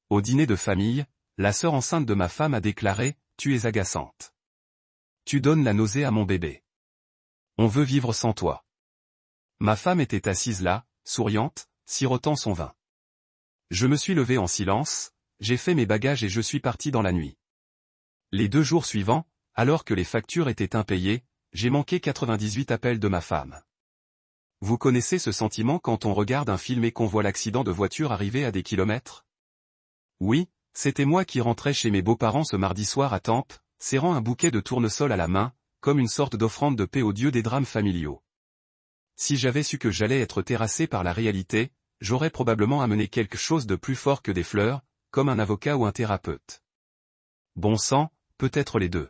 Au dîner de famille, la sœur enceinte de ma femme a déclaré « Tu es agaçante. Tu donnes la nausée à mon bébé. On veut vivre sans toi. » Ma femme était assise là, souriante, sirotant son vin. Je me suis levé en silence, j'ai fait mes bagages et je suis parti dans la nuit. Les 2 jours suivants, alors que les factures étaient impayées, j'ai manqué 98 appels de ma femme. Vous connaissez ce sentiment quand on regarde un film et qu'on voit l'accident de voiture arriver à des kilomètres? Oui, c'était moi qui rentrais chez mes beaux-parents ce mardi soir à Tampes, serrant un bouquet de tournesol à la main, comme une sorte d'offrande de paix au dieu des drames familiaux. Si j'avais su que j'allais être terrassé par la réalité, j'aurais probablement amené quelque chose de plus fort que des fleurs, comme un avocat ou un thérapeute. Bon sang, peut-être les deux.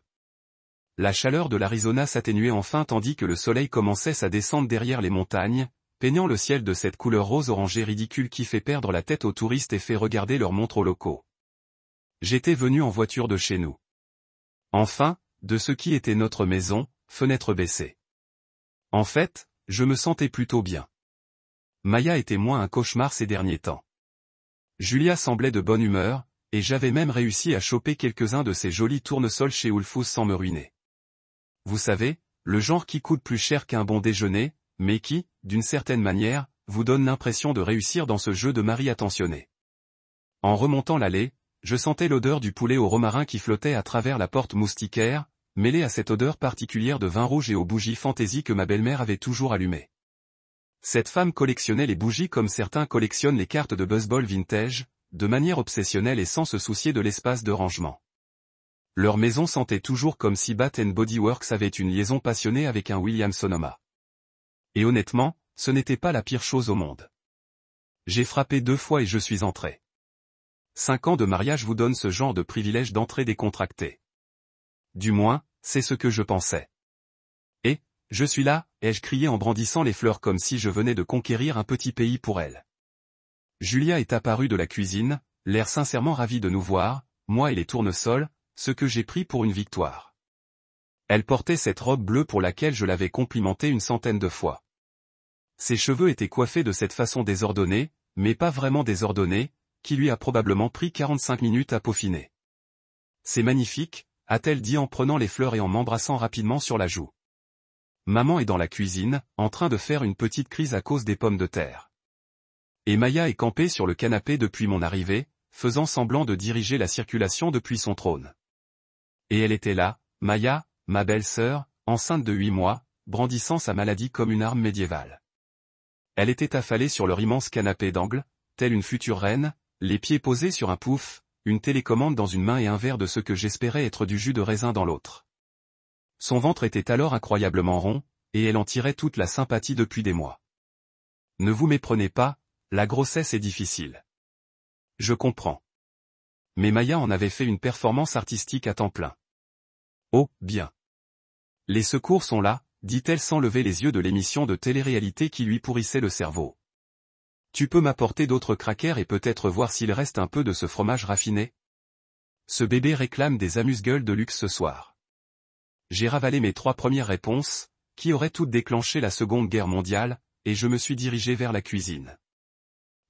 La chaleur de l'Arizona s'atténuait enfin tandis que le soleil commençait sa descente derrière les montagnes, peignant le ciel de cette couleur rose orangée ridicule qui fait perdre la tête aux touristes et fait regarder leurs montres aux locaux. J'étais venu en voiture de chez nous. Enfin, de ce qui était notre maison, fenêtre baissée. En fait, je me sentais plutôt bien. Maya était moins un cauchemar ces derniers temps. Julia semblait de bonne humeur, et j'avais même réussi à choper quelques-uns de ces jolis tournesols chez Ulfus sans me ruiner. Vous savez, le genre qui coûte plus cher qu'un bon déjeuner, mais qui, d'une certaine manière, vous donne l'impression de réussir dans ce jeu de mari attentionné. En remontant l'allée, je sentais l'odeur du poulet au romarin qui flottait à travers la porte moustiquaire, mêlée à cette odeur particulière de vin rouge et aux bougies fantaisie que ma belle-mère avait toujours allumées. Cette femme collectionnait les bougies comme certains collectionnent les cartes de baseball vintage, de manière obsessionnelle et sans se soucier de l'espace de rangement. Leur maison sentait toujours comme si Bath & Body Works avait une liaison passionnée avec un Williams-Sonoma. Et honnêtement, ce n'était pas la pire chose au monde. J'ai frappé 2 fois et je suis entré. 5 ans de mariage vous donnent ce genre de privilège d'entrée décontractée. Du moins, c'est ce que je pensais. Et, je suis là, ai-je crié en brandissant les fleurs comme si je venais de conquérir un petit pays pour elle. Julia est apparue de la cuisine, l'air sincèrement ravi de nous voir, moi et les tournesols, ce que j'ai pris pour une victoire. Elle portait cette robe bleue pour laquelle je l'avais complimentée une centaine de fois. Ses cheveux étaient coiffés de cette façon désordonnée, mais pas vraiment désordonnée, qui lui a probablement pris 45 minutes à peaufiner. C'est magnifique, a-t-elle dit en prenant les fleurs et en m'embrassant rapidement sur la joue. Maman est dans la cuisine, en train de faire une petite crise à cause des pommes de terre. Et Maya est campée sur le canapé depuis mon arrivée, faisant semblant de diriger la circulation depuis son trône. Et elle était là, Maya, ma belle-sœur, enceinte de 8 mois, brandissant sa maladie comme une arme médiévale. Elle était affalée sur leur immense canapé d'angle, telle une future reine, les pieds posés sur un pouf, une télécommande dans une main et un verre de ce que j'espérais être du jus de raisin dans l'autre. Son ventre était alors incroyablement rond, et elle en tirait toute la sympathie depuis des mois. Ne vous méprenez pas, la grossesse est difficile. Je comprends. Mais Maya en avait fait une performance artistique à temps plein. Oh, bien. Les secours sont là, dit-elle sans lever les yeux de l'émission de télé-réalité qui lui pourrissait le cerveau. Tu peux m'apporter d'autres crackers et peut-être voir s'il reste un peu de ce fromage raffiné? Ce bébé réclame des amuse-gueules de luxe ce soir. J'ai ravalé mes 3 premières réponses, qui auraient toutes déclenché la Seconde Guerre mondiale, et je me suis dirigé vers la cuisine.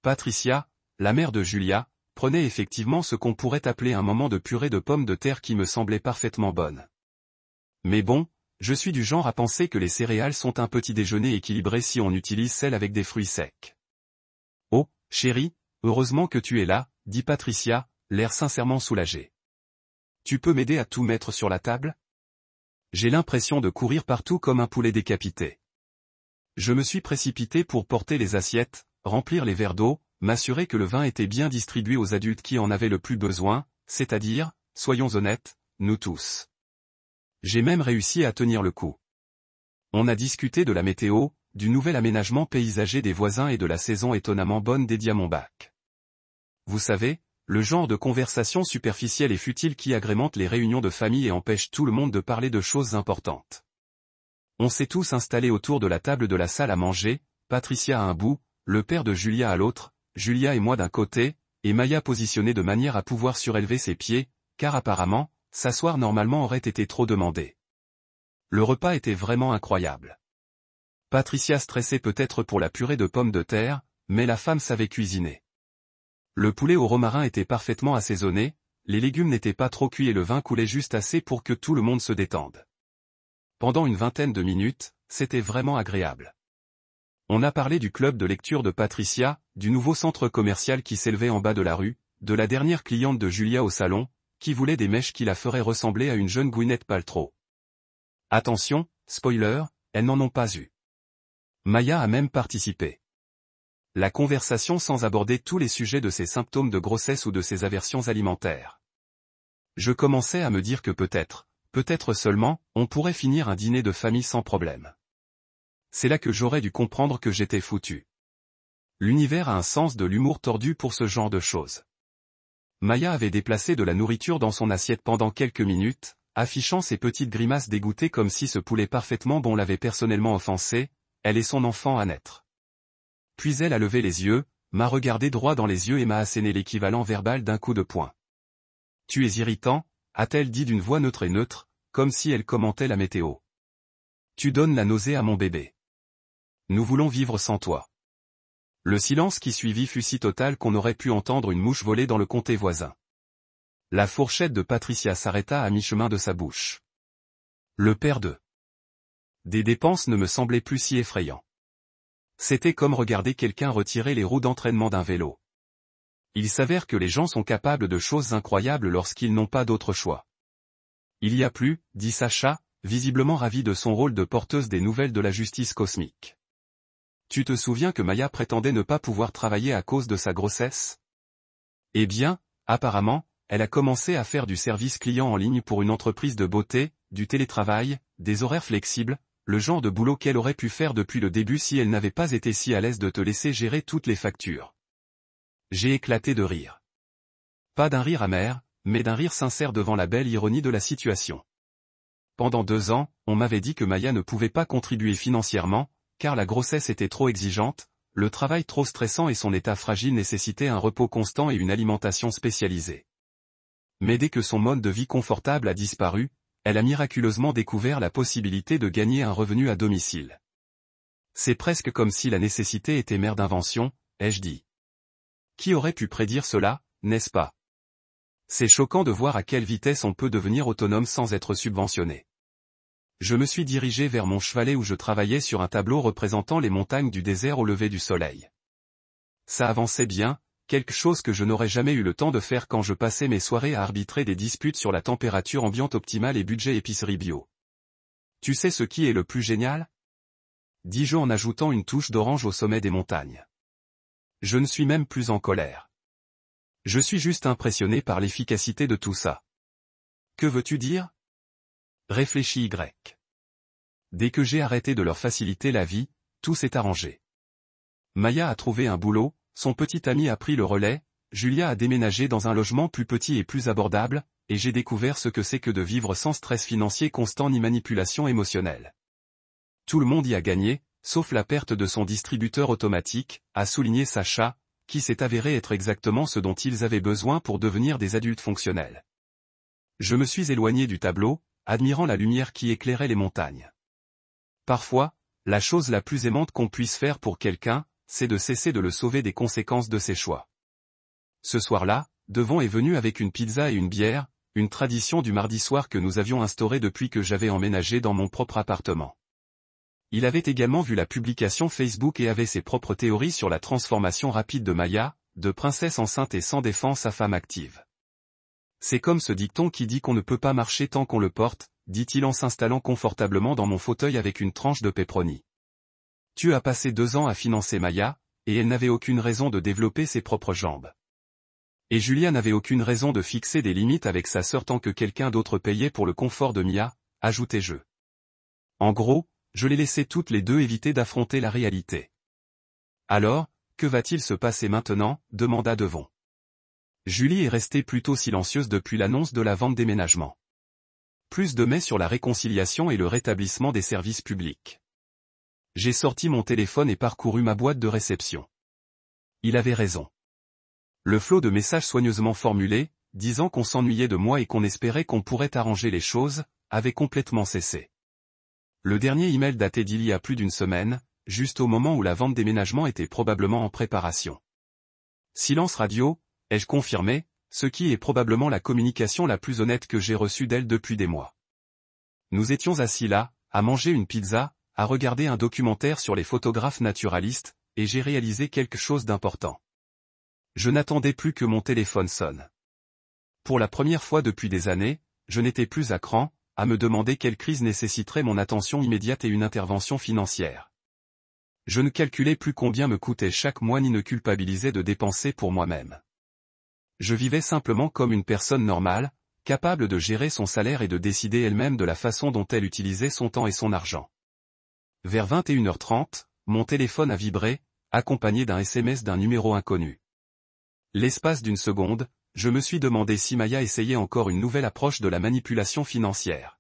Patricia, la mère de Julia, prenait effectivement ce qu'on pourrait appeler un moment de purée de pommes de terre qui me semblait parfaitement bonne. Mais bon, je suis du genre à penser que les céréales sont un petit déjeuner équilibré si on utilise celles avec des fruits secs. Oh, chérie, heureusement que tu es là, dit Patricia, l'air sincèrement soulagé. Tu peux m'aider à tout mettre sur la table? J'ai l'impression de courir partout comme un poulet décapité. Je me suis précipité pour porter les assiettes, remplir les verres d'eau, m'assurer que le vin était bien distribué aux adultes qui en avaient le plus besoin, c'est-à-dire, soyons honnêtes, nous tous. J'ai même réussi à tenir le coup. On a discuté de la météo, du nouvel aménagement paysager des voisins et de la saison étonnamment bonne des Diamondbacks. Vous savez, le genre de conversation superficielle et futile qui agrémente les réunions de famille et empêche tout le monde de parler de choses importantes. On s'est tous installés autour de la table de la salle à manger, Patricia à un bout, le père de Julia à l'autre, Julia et moi d'un côté, et Maya positionnée de manière à pouvoir surélever ses pieds, car apparemment, s'asseoir normalement aurait été trop demandé. Le repas était vraiment incroyable. Patricia stressait peut-être pour la purée de pommes de terre, mais la femme savait cuisiner. Le poulet au romarin était parfaitement assaisonné, les légumes n'étaient pas trop cuits et le vin coulait juste assez pour que tout le monde se détende. Pendant une vingtaine de minutes, c'était vraiment agréable. On a parlé du club de lecture de Patricia, du nouveau centre commercial qui s'élevait en bas de la rue, de la dernière cliente de Julia au salon, qui voulait des mèches qui la feraient ressembler à une jeune Gwyneth Paltrow. Attention, spoiler, elles n'en ont pas eu. Maya a même participé. La conversation sans aborder tous les sujets de ses symptômes de grossesse ou de ses aversions alimentaires. Je commençais à me dire que peut-être seulement, on pourrait finir un dîner de famille sans problème. C'est là que j'aurais dû comprendre que j'étais foutu. L'univers a un sens de l'humour tordu pour ce genre de choses. Maya avait déplacé de la nourriture dans son assiette pendant quelques minutes, affichant ses petites grimaces dégoûtées comme si ce poulet parfaitement bon l'avait personnellement offensé, elle et son enfant à naître. Puis elle a levé les yeux, m'a regardé droit dans les yeux et m'a asséné l'équivalent verbal d'un coup de poing. « Tu es irritant », a-t-elle dit d'une voix neutre, comme si elle commentait la météo. « Tu donnes la nausée à mon bébé. Nous voulons vivre sans toi. » Le silence qui suivit fut si total qu'on aurait pu entendre une mouche voler dans le comté voisin. La fourchette de Patricia s'arrêta à mi-chemin de sa bouche. Le père des dépenses ne me semblait plus si effrayant. C'était comme regarder quelqu'un retirer les roues d'entraînement d'un vélo. Il s'avère que les gens sont capables de choses incroyables lorsqu'ils n'ont pas d'autre choix. Il y a plus, dit Sacha, visiblement ravie de son rôle de porteuse des nouvelles de la justice cosmique. Tu te souviens que Maya prétendait ne pas pouvoir travailler à cause de sa grossesse? Eh bien, apparemment, elle a commencé à faire du service client en ligne pour une entreprise de beauté, du télétravail, des horaires flexibles, le genre de boulot qu'elle aurait pu faire depuis le début si elle n'avait pas été si à l'aise de te laisser gérer toutes les factures. J'ai éclaté de rire. Pas d'un rire amer, mais d'un rire sincère devant la belle ironie de la situation. Pendant 2 ans, on m'avait dit que Maya ne pouvait pas contribuer financièrement, car la grossesse était trop exigeante, le travail trop stressant et son état fragile nécessitaient un repos constant et une alimentation spécialisée. Mais dès que son mode de vie confortable a disparu, elle a miraculeusement découvert la possibilité de gagner un revenu à domicile. C'est presque comme si la nécessité était mère d'invention, ai-je dit. Qui aurait pu prédire cela, n'est-ce pas? C'est choquant de voir à quelle vitesse on peut devenir autonome sans être subventionné. Je me suis dirigé vers mon chevalet où je travaillais sur un tableau représentant les montagnes du désert au lever du soleil. Ça avançait bien, quelque chose que je n'aurais jamais eu le temps de faire quand je passais mes soirées à arbitrer des disputes sur la température ambiante optimale et budget épicerie bio. Tu sais ce qui est le plus génial? Dis-je en ajoutant une touche d'orange au sommet des montagnes. Je ne suis même plus en colère. Je suis juste impressionné par l'efficacité de tout ça. Que veux-tu dire? Réfléchis Y. Dès que j'ai arrêté de leur faciliter la vie, tout s'est arrangé. Maya a trouvé un boulot, son petit ami a pris le relais, Julia a déménagé dans un logement plus petit et plus abordable, et j'ai découvert ce que c'est que de vivre sans stress financier constant ni manipulation émotionnelle. Tout le monde y a gagné, sauf la perte de son distributeur automatique, a souligné Sacha, qui s'est avéré être exactement ce dont ils avaient besoin pour devenir des adultes fonctionnels. Je me suis éloigné du tableau, admirant la lumière qui éclairait les montagnes. Parfois, la chose la plus aimante qu'on puisse faire pour quelqu'un, c'est de cesser de le sauver des conséquences de ses choix. Ce soir-là, Devon est venu avec une pizza et une bière, une tradition du mardi soir que nous avions instaurée depuis que j'avais emménagé dans mon propre appartement. Il avait également vu la publication Facebook et avait ses propres théories sur la transformation rapide de Maya, de princesse enceinte et sans défense à femme active. C'est comme ce dicton qui dit qu'on ne peut pas marcher tant qu'on le porte, dit-il en s'installant confortablement dans mon fauteuil avec une tranche de pepperoni. Tu as passé 2 ans à financer Maya, et elle n'avait aucune raison de développer ses propres jambes. Et Julia n'avait aucune raison de fixer des limites avec sa sœur tant que quelqu'un d'autre payait pour le confort de Mia, ajoutai-je. En gros, je les laissais toutes les deux éviter d'affronter la réalité. Alors, que va-t-il se passer maintenant, demanda Devon. Julie est restée plutôt silencieuse depuis l'annonce de la vente déménagement. Plus de mais sur la réconciliation et le rétablissement des services publics. J'ai sorti mon téléphone et parcouru ma boîte de réception. Il avait raison. Le flot de messages soigneusement formulés, disant qu'on s'ennuyait de moi et qu'on espérait qu'on pourrait arranger les choses, avait complètement cessé. Le dernier email datait d'il y a plus d'1 semaine, juste au moment où la vente déménagement était probablement en préparation. Silence radio, ai-je confirmé, ce qui est probablement la communication la plus honnête que j'ai reçue d'elle depuis des mois. Nous étions assis là, à manger une pizza, à regarder un documentaire sur les photographes naturalistes, et j'ai réalisé quelque chose d'important. Je n'attendais plus que mon téléphone sonne. Pour la première fois depuis des années, je n'étais plus à cran, à me demander quelle crise nécessiterait mon attention immédiate et une intervention financière. Je ne calculais plus combien me coûtait chaque mois ni ne culpabilisais de dépenser pour moi-même. Je vivais simplement comme une personne normale, capable de gérer son salaire et de décider elle-même de la façon dont elle utilisait son temps et son argent. Vers 21h30, mon téléphone a vibré, accompagné d'un SMS d'un numéro inconnu. L'espace d'une seconde, je me suis demandé si Maya essayait encore une nouvelle approche de la manipulation financière.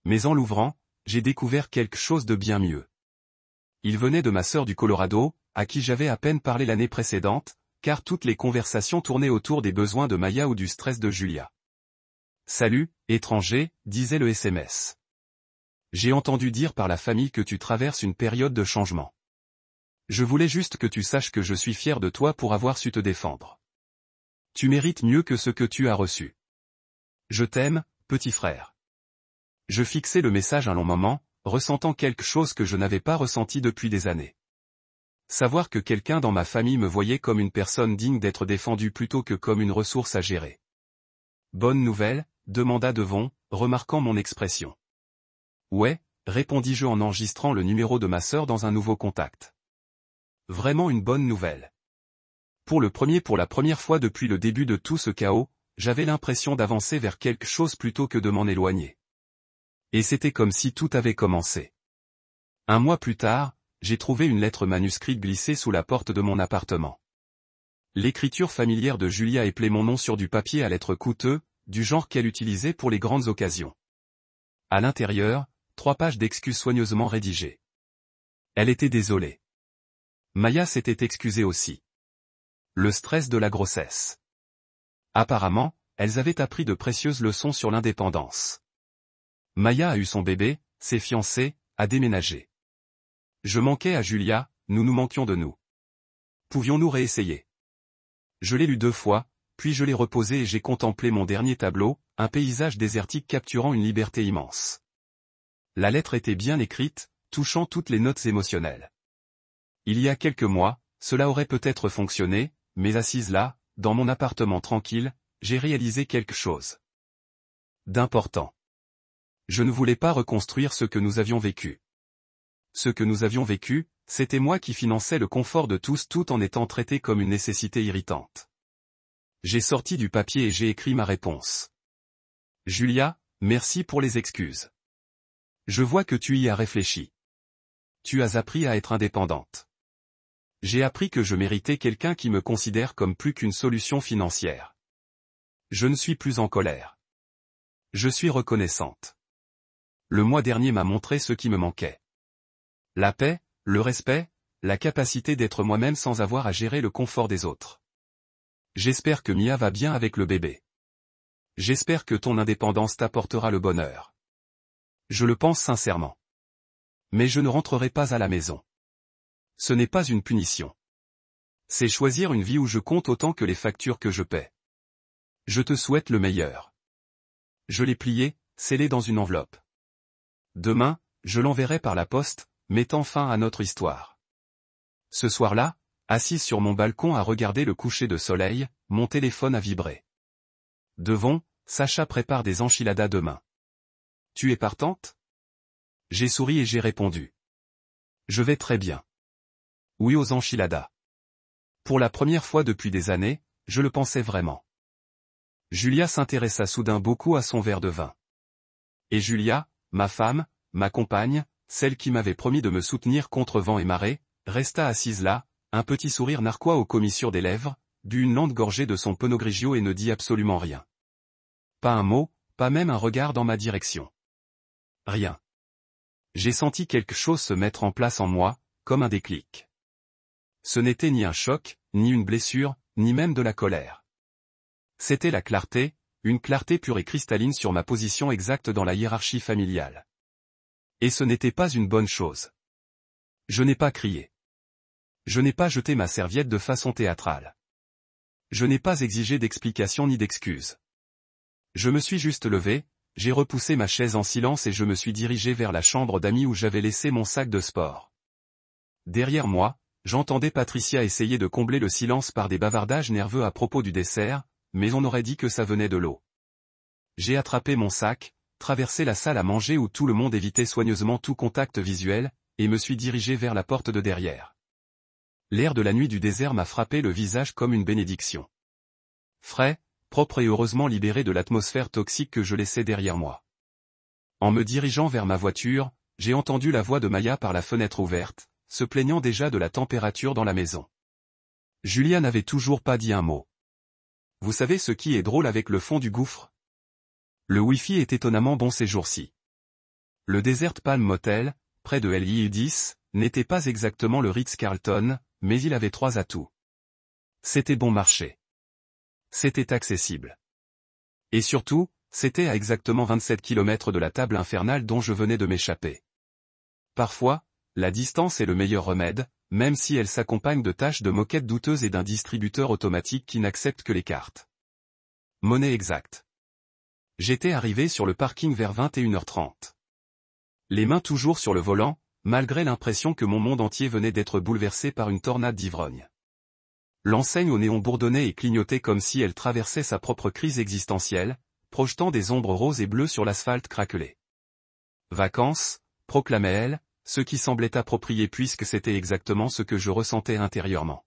Mais en l'ouvrant, j'ai découvert quelque chose de bien mieux. Il venait de ma sœur du Colorado, à qui j'avais à peine parlé l'année précédente, car toutes les conversations tournaient autour des besoins de Maya ou du stress de Julia. « Salut, étranger », disait le SMS. « J'ai entendu dire par la famille que tu traverses une période de changement. Je voulais juste que tu saches que je suis fier de toi pour avoir su te défendre. Tu mérites mieux que ce que tu as reçu. Je t'aime, petit frère. » Je fixais le message un long moment, ressentant quelque chose que je n'avais pas ressenti depuis des années. Savoir que quelqu'un dans ma famille me voyait comme une personne digne d'être défendue plutôt que comme une ressource à gérer. « Bonne nouvelle ?» demanda Devon, remarquant mon expression. « Ouais », répondis-je en enregistrant le numéro de ma sœur dans un nouveau contact. Vraiment une bonne nouvelle. Pour la première fois depuis le début de tout ce chaos, j'avais l'impression d'avancer vers quelque chose plutôt que de m'en éloigner. Et c'était comme si tout avait commencé. Un mois plus tard, j'ai trouvé une lettre manuscrite glissée sous la porte de mon appartement. L'écriture familière de Julia éplait mon nom sur du papier à lettres coûteux, du genre qu'elle utilisait pour les grandes occasions. À l'intérieur, 3 pages d'excuses soigneusement rédigées. Elle était désolée. Maya s'était excusée aussi. Le stress de la grossesse. Apparemment, elles avaient appris de précieuses leçons sur l'indépendance. Maya a eu son bébé, s'est fiancée, a déménagé. Je manquais à Julia, nous nous manquions de nous. Pouvions-nous réessayer? Je l'ai lu 2 fois, puis je l'ai reposé et j'ai contemplé mon dernier tableau, un paysage désertique capturant une liberté immense. La lettre était bien écrite, touchant toutes les notes émotionnelles. Il y a quelques mois, cela aurait peut-être fonctionné, mais assise là, dans mon appartement tranquille, j'ai réalisé quelque chose d'important. Je ne voulais pas reconstruire ce que nous avions vécu. Ce que nous avions vécu, c'était moi qui finançais le confort de tous tout en étant traité comme une nécessité irritante. J'ai sorti du papier et j'ai écrit ma réponse. Julia, merci pour les excuses. Je vois que tu y as réfléchi. Tu as appris à être indépendante. J'ai appris que je méritais quelqu'un qui me considère comme plus qu'une solution financière. Je ne suis plus en colère. Je suis reconnaissante. Le mois dernier m'a montré ce qui me manquait. La paix, le respect, la capacité d'être moi-même sans avoir à gérer le confort des autres. J'espère que Mia va bien avec le bébé. J'espère que ton indépendance t'apportera le bonheur. Je le pense sincèrement. Mais je ne rentrerai pas à la maison. Ce n'est pas une punition. C'est choisir une vie où je compte autant que les factures que je paie. Je te souhaite le meilleur. Je l'ai plié, scellé dans une enveloppe. Demain, je l'enverrai par la poste, mettant fin à notre histoire. Ce soir-là, assise sur mon balcon à regarder le coucher de soleil, mon téléphone a vibré. Devon, Sacha prépare des enchiladas demain. Tu es partante? J'ai souri et j'ai répondu. Je vais très bien. Oui aux enchiladas. Pour la première fois depuis des années, je le pensais vraiment. Julia s'intéressa soudain beaucoup à son verre de vin. Et Julia, ma femme, ma compagne, celle qui m'avait promis de me soutenir contre vent et marée, resta assise là, un petit sourire narquois aux commissures des lèvres, but une lente gorgée de son Pinot Grigio et ne dit absolument rien. Pas un mot, pas même un regard dans ma direction. Rien. J'ai senti quelque chose se mettre en place en moi, comme un déclic. Ce n'était ni un choc, ni une blessure, ni même de la colère. C'était la clarté, une clarté pure et cristalline sur ma position exacte dans la hiérarchie familiale. Et ce n'était pas une bonne chose. Je n'ai pas crié. Je n'ai pas jeté ma serviette de façon théâtrale. Je n'ai pas exigé d'explication ni d'excuses. Je me suis juste levé, j'ai repoussé ma chaise en silence et je me suis dirigé vers la chambre d'amis où j'avais laissé mon sac de sport. Derrière moi, j'entendais Patricia essayer de combler le silence par des bavardages nerveux à propos du dessert, mais on aurait dit que ça venait de l'eau. J'ai attrapé mon sac, traversé la salle à manger où tout le monde évitait soigneusement tout contact visuel, et me suis dirigé vers la porte de derrière. L'air de la nuit du désert m'a frappé le visage comme une bénédiction. Frais, propre et heureusement libéré de l'atmosphère toxique que je laissais derrière moi. En me dirigeant vers ma voiture, j'ai entendu la voix de Maya par la fenêtre ouverte, se plaignant déjà de la température dans la maison. Julia n'avait toujours pas dit un mot. Vous savez ce qui est drôle avec le fond du gouffre? Le Wi-Fi est étonnamment bon ces jours-ci. Le Desert Palm Motel, près de LI10, n'était pas exactement le Ritz-Carlton, mais il avait 3 atouts. C'était bon marché. C'était accessible. Et surtout, c'était à exactement 27 km de la table infernale dont je venais de m'échapper. Parfois, la distance est le meilleur remède, même si elle s'accompagne de tâches de moquettes douteuses et d'un distributeur automatique qui n'accepte que les cartes. Monnaie exacte. J'étais arrivé sur le parking vers 21h30. Les mains toujours sur le volant, malgré l'impression que mon monde entier venait d'être bouleversé par une tornade d'ivrogne. L'enseigne au néon bourdonnait et clignotait comme si elle traversait sa propre crise existentielle, projetant des ombres roses et bleues sur l'asphalte craquelé. Vacances, proclamait-elle, ce qui semblait approprié puisque c'était exactement ce que je ressentais intérieurement.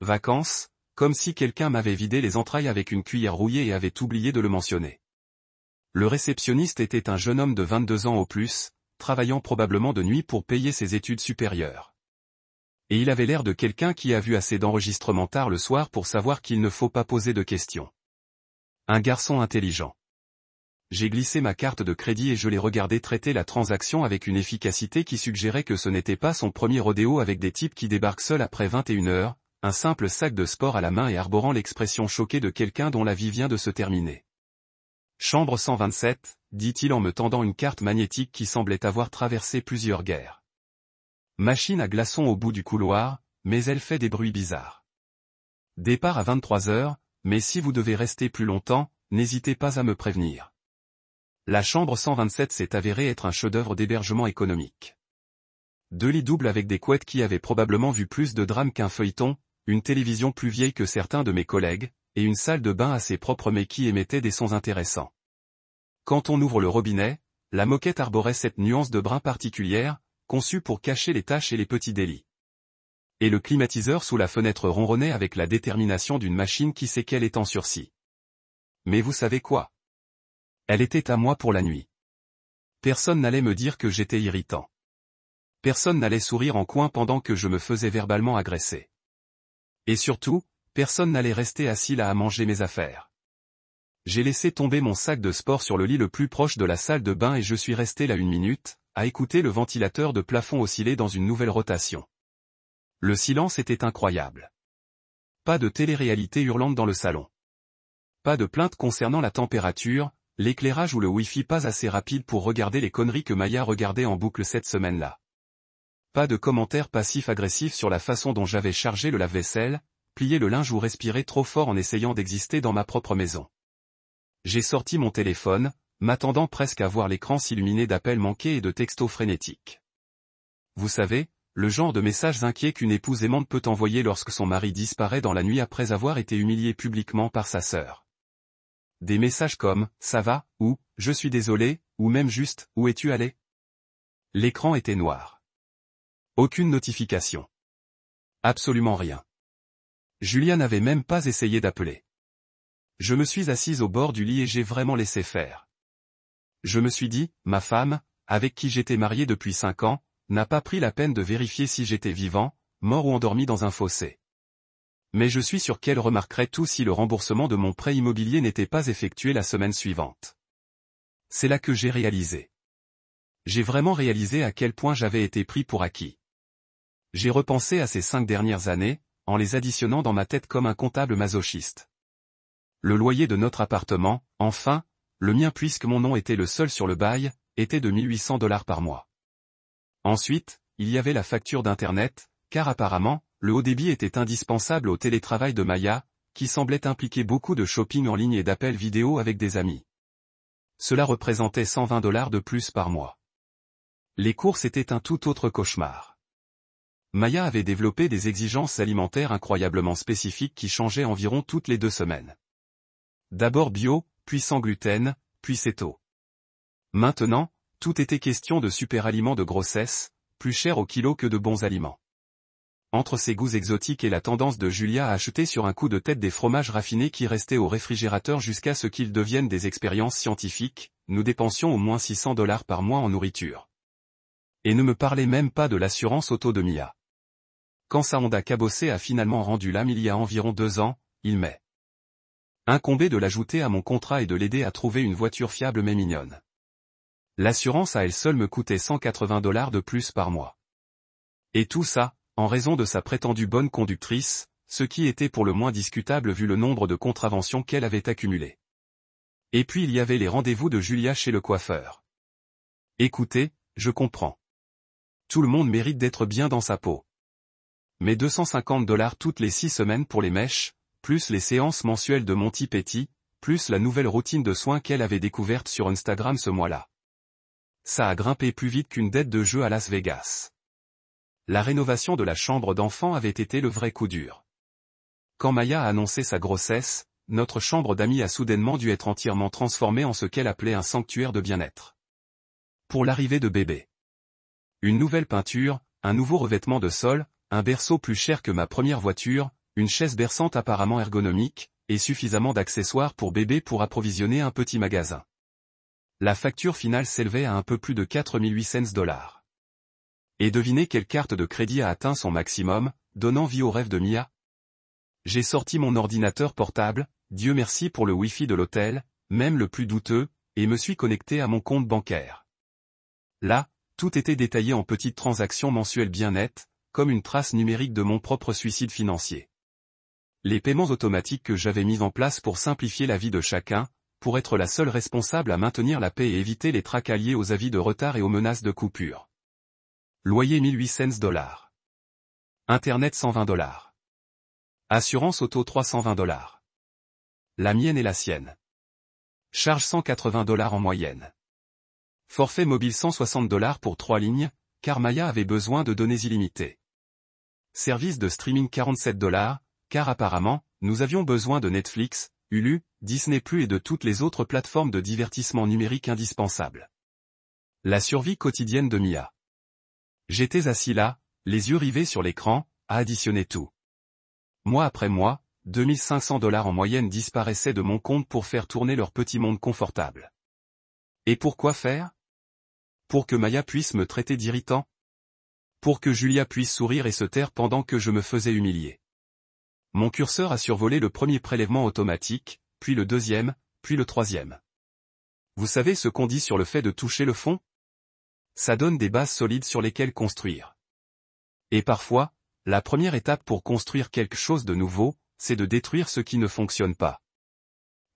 Vacances, comme si quelqu'un m'avait vidé les entrailles avec une cuillère rouillée et avait oublié de le mentionner. Le réceptionniste était un jeune homme de 22 ans au plus, travaillant probablement de nuit pour payer ses études supérieures. Et il avait l'air de quelqu'un qui a vu assez d'enregistrements tard le soir pour savoir qu'il ne faut pas poser de questions. Un garçon intelligent. J'ai glissé ma carte de crédit et je l'ai regardé traiter la transaction avec une efficacité qui suggérait que ce n'était pas son premier rodéo avec des types qui débarquent seuls après 21h, un simple sac de sport à la main et arborant l'expression choquée de quelqu'un dont la vie vient de se terminer. Chambre 127, dit-il en me tendant une carte magnétique qui semblait avoir traversé plusieurs guerres. Machine à glaçons au bout du couloir, mais elle fait des bruits bizarres. Départ à 23h, mais si vous devez rester plus longtemps, n'hésitez pas à me prévenir. La chambre 127 s'est avérée être un chef-d'œuvre d'hébergement économique. 2 lits doubles avec des couettes qui avaient probablement vu plus de drames qu'un feuilleton, une télévision plus vieille que certains de mes collègues, et une salle de bain assez propre mais qui émettait des sons intéressants. Quand on ouvre le robinet, la moquette arborait cette nuance de brun particulière, conçue pour cacher les taches et les petits délits. Et le climatiseur sous la fenêtre ronronnait avec la détermination d'une machine qui sait qu'elle est en sursis. Mais vous savez quoi? Elle était à moi pour la nuit. Personne n'allait me dire que j'étais irritant. Personne n'allait sourire en coin pendant que je me faisais verbalement agresser. Et surtout, personne n'allait rester assis là à manger mes affaires. J'ai laissé tomber mon sac de sport sur le lit le plus proche de la salle de bain et je suis resté là 1 minute, à écouter le ventilateur de plafond osciller dans une nouvelle rotation. Le silence était incroyable. Pas de télé-réalité hurlante dans le salon. Pas de plainte concernant la température, l'éclairage ou le Wi-Fi pas assez rapide pour regarder les conneries que Maya regardait en boucle cette semaine-là. Pas de commentaires passifs-agressifs sur la façon dont j'avais chargé le lave-vaisselle, plié le linge ou respiré trop fort en essayant d'exister dans ma propre maison. J'ai sorti mon téléphone, m'attendant presque à voir l'écran s'illuminer d'appels manqués et de textos frénétiques. Vous savez, le genre de messages inquiets qu'une épouse aimante peut envoyer lorsque son mari disparaît dans la nuit après avoir été humilié publiquement par sa sœur. Des messages comme « ça va » ou « je suis désolé » ou même juste « où es-tu allé ?» L'écran était noir. Aucune notification. Absolument rien. Julia n'avait même pas essayé d'appeler. Je me suis assise au bord du lit et j'ai vraiment laissé faire. Je me suis dit, ma femme, avec qui j'étais marié depuis 5 ans, n'a pas pris la peine de vérifier si j'étais vivant, mort ou endormi dans un fossé. Mais je suis sûr qu'elle remarquerait tout si le remboursement de mon prêt immobilier n'était pas effectué la semaine suivante. C'est là que j'ai réalisé. J'ai vraiment réalisé à quel point j'avais été pris pour acquis. J'ai repensé à ces 5 dernières années, en les additionnant dans ma tête comme un comptable masochiste. Le loyer de notre appartement, enfin, le mien puisque mon nom était le seul sur le bail, était de 1 800 $ par mois. Ensuite, il y avait la facture d'Internet, car apparemment, le haut débit était indispensable au télétravail de Maya, qui semblait impliquer beaucoup de shopping en ligne et d'appels vidéo avec des amis. Cela représentait 120 $ de plus par mois. Les courses étaient un tout autre cauchemar. Maya avait développé des exigences alimentaires incroyablement spécifiques qui changeaient environ toutes les 2 semaines. D'abord bio, puis sans gluten, puis céto. Maintenant, tout était question de superaliments de grossesse, plus chers au kilo que de bons aliments. Entre ses goûts exotiques et la tendance de Julia à acheter sur un coup de tête des fromages raffinés qui restaient au réfrigérateur jusqu'à ce qu'ils deviennent des expériences scientifiques, nous dépensions au moins 600 $ par mois en nourriture. Et ne me parlez même pas de l'assurance auto de Mia. Quand sa Honda cabossée a finalement rendu l'âme il y a environ 2 ans, il m'est incombé de l'ajouter à mon contrat et de l'aider à trouver une voiture fiable mais mignonne. L'assurance à elle seule me coûtait 180 $ de plus par mois. Et tout ça, en raison de sa prétendue bonne conductrice, ce qui était pour le moins discutable vu le nombre de contraventions qu'elle avait accumulées. Et puis il y avait les rendez-vous de Julia chez le coiffeur. Écoutez, je comprends. Tout le monde mérite d'être bien dans sa peau. Mais 250 $ toutes les 6 semaines pour les mèches, plus les séances mensuelles de Monty Petty, plus la nouvelle routine de soins qu'elle avait découverte sur Instagram ce mois-là. Ça a grimpé plus vite qu'une dette de jeu à Las Vegas. La rénovation de la chambre d'enfant avait été le vrai coup dur. Quand Maya a annoncé sa grossesse, notre chambre d'amis a soudainement dû être entièrement transformée en ce qu'elle appelait un sanctuaire de bien-être. Pour l'arrivée de bébé. Une nouvelle peinture, un nouveau revêtement de sol, un berceau plus cher que ma première voiture, une chaise berçante apparemment ergonomique, et suffisamment d'accessoires pour bébé pour approvisionner un petit magasin. La facture finale s'élevait à un peu plus de 4800 $. Et devinez quelle carte de crédit a atteint son maximum, donnant vie au rêve de Mia? J'ai sorti mon ordinateur portable, Dieu merci pour le Wi-Fi de l'hôtel, même le plus douteux, et me suis connecté à mon compte bancaire. Là, tout était détaillé en petites transactions mensuelles bien nettes, comme une trace numérique de mon propre suicide financier. Les paiements automatiques que j'avais mis en place pour simplifier la vie de chacun, pour être la seule responsable à maintenir la paix et éviter les tracas liés aux avis de retard et aux menaces de coupure. Loyer 1800 $. Internet 120 $. Assurance auto 320 $. La mienne et la sienne. Charge 180 $ en moyenne. Forfait mobile 160 $ pour 3 lignes, car Maya avait besoin de données illimitées. Service de streaming 47 $, car apparemment, nous avions besoin de Netflix, Hulu, Disney+, et de toutes les autres plateformes de divertissement numérique indispensables. La survie quotidienne de Mia. J'étais assis là, les yeux rivés sur l'écran, à additionner tout. Mois après mois, 2500 $ en moyenne disparaissaient de mon compte pour faire tourner leur petit monde confortable. Et pour quoi faire? Pour que Maya puisse me traiter d'irritant? Pour que Julia puisse sourire et se taire pendant que je me faisais humilier. Mon curseur a survolé le premier prélèvement automatique, puis le deuxième, puis le troisième. Vous savez ce qu'on dit sur le fait de toucher le fond? Ça donne des bases solides sur lesquelles construire. Et parfois, la première étape pour construire quelque chose de nouveau, c'est de détruire ce qui ne fonctionne pas.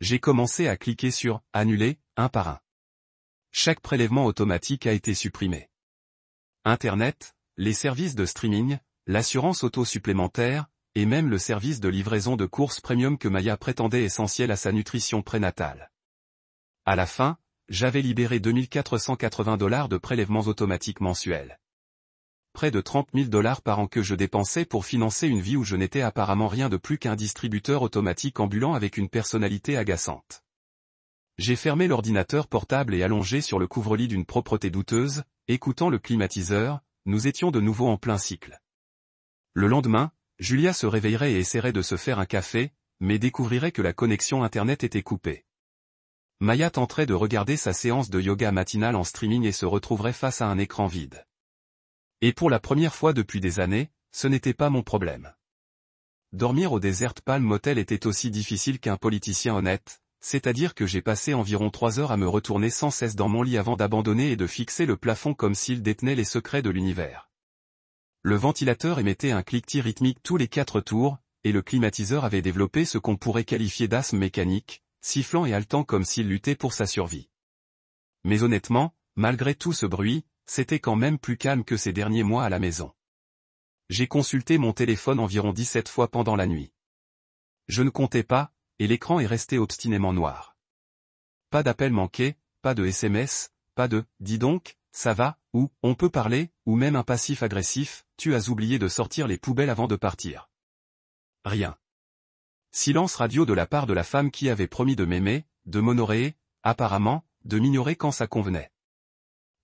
J'ai commencé à cliquer sur « Annuler » un par un. Chaque prélèvement automatique a été supprimé. Internet, les services de streaming, l'assurance auto supplémentaire, et même le service de livraison de courses premium que Maya prétendait essentiel à sa nutrition prénatale. À la fin, j'avais libéré 2480 $ de prélèvements automatiques mensuels. Près de 30 000 $ par an que je dépensais pour financer une vie où je n'étais apparemment rien de plus qu'un distributeur automatique ambulant avec une personnalité agaçante. J'ai fermé l'ordinateur portable et allongé sur le couvre-lit d'une propreté douteuse, écoutant le climatiseur, nous étions de nouveau en plein cycle. Le lendemain, Julia se réveillerait et essaierait de se faire un café, mais découvrirait que la connexion Internet était coupée. Maya tenterait de regarder sa séance de yoga matinale en streaming et se retrouverait face à un écran vide. Et pour la première fois depuis des années, ce n'était pas mon problème. Dormir au Desert Palm Motel était aussi difficile qu'un politicien honnête, c'est-à-dire que j'ai passé environ 3 heures à me retourner sans cesse dans mon lit avant d'abandonner et de fixer le plafond comme s'il détenait les secrets de l'univers. Le ventilateur émettait un cliquetis rythmique tous les 4 tours, et le climatiseur avait développé ce qu'on pourrait qualifier d'asthme mécanique, sifflant et haletant comme s'il luttait pour sa survie. Mais honnêtement, malgré tout ce bruit, c'était quand même plus calme que ces derniers mois à la maison. J'ai consulté mon téléphone environ 17 fois pendant la nuit. Je ne comptais pas, et l'écran est resté obstinément noir. Pas d'appel manqué, pas de SMS, pas de « dis donc, ça va » ou « on peut parler » ou même un passif agressif « tu as oublié de sortir les poubelles avant de partir ». Rien. Silence radio de la part de la femme qui avait promis de m'aimer, de m'honorer, apparemment, de m'ignorer quand ça convenait.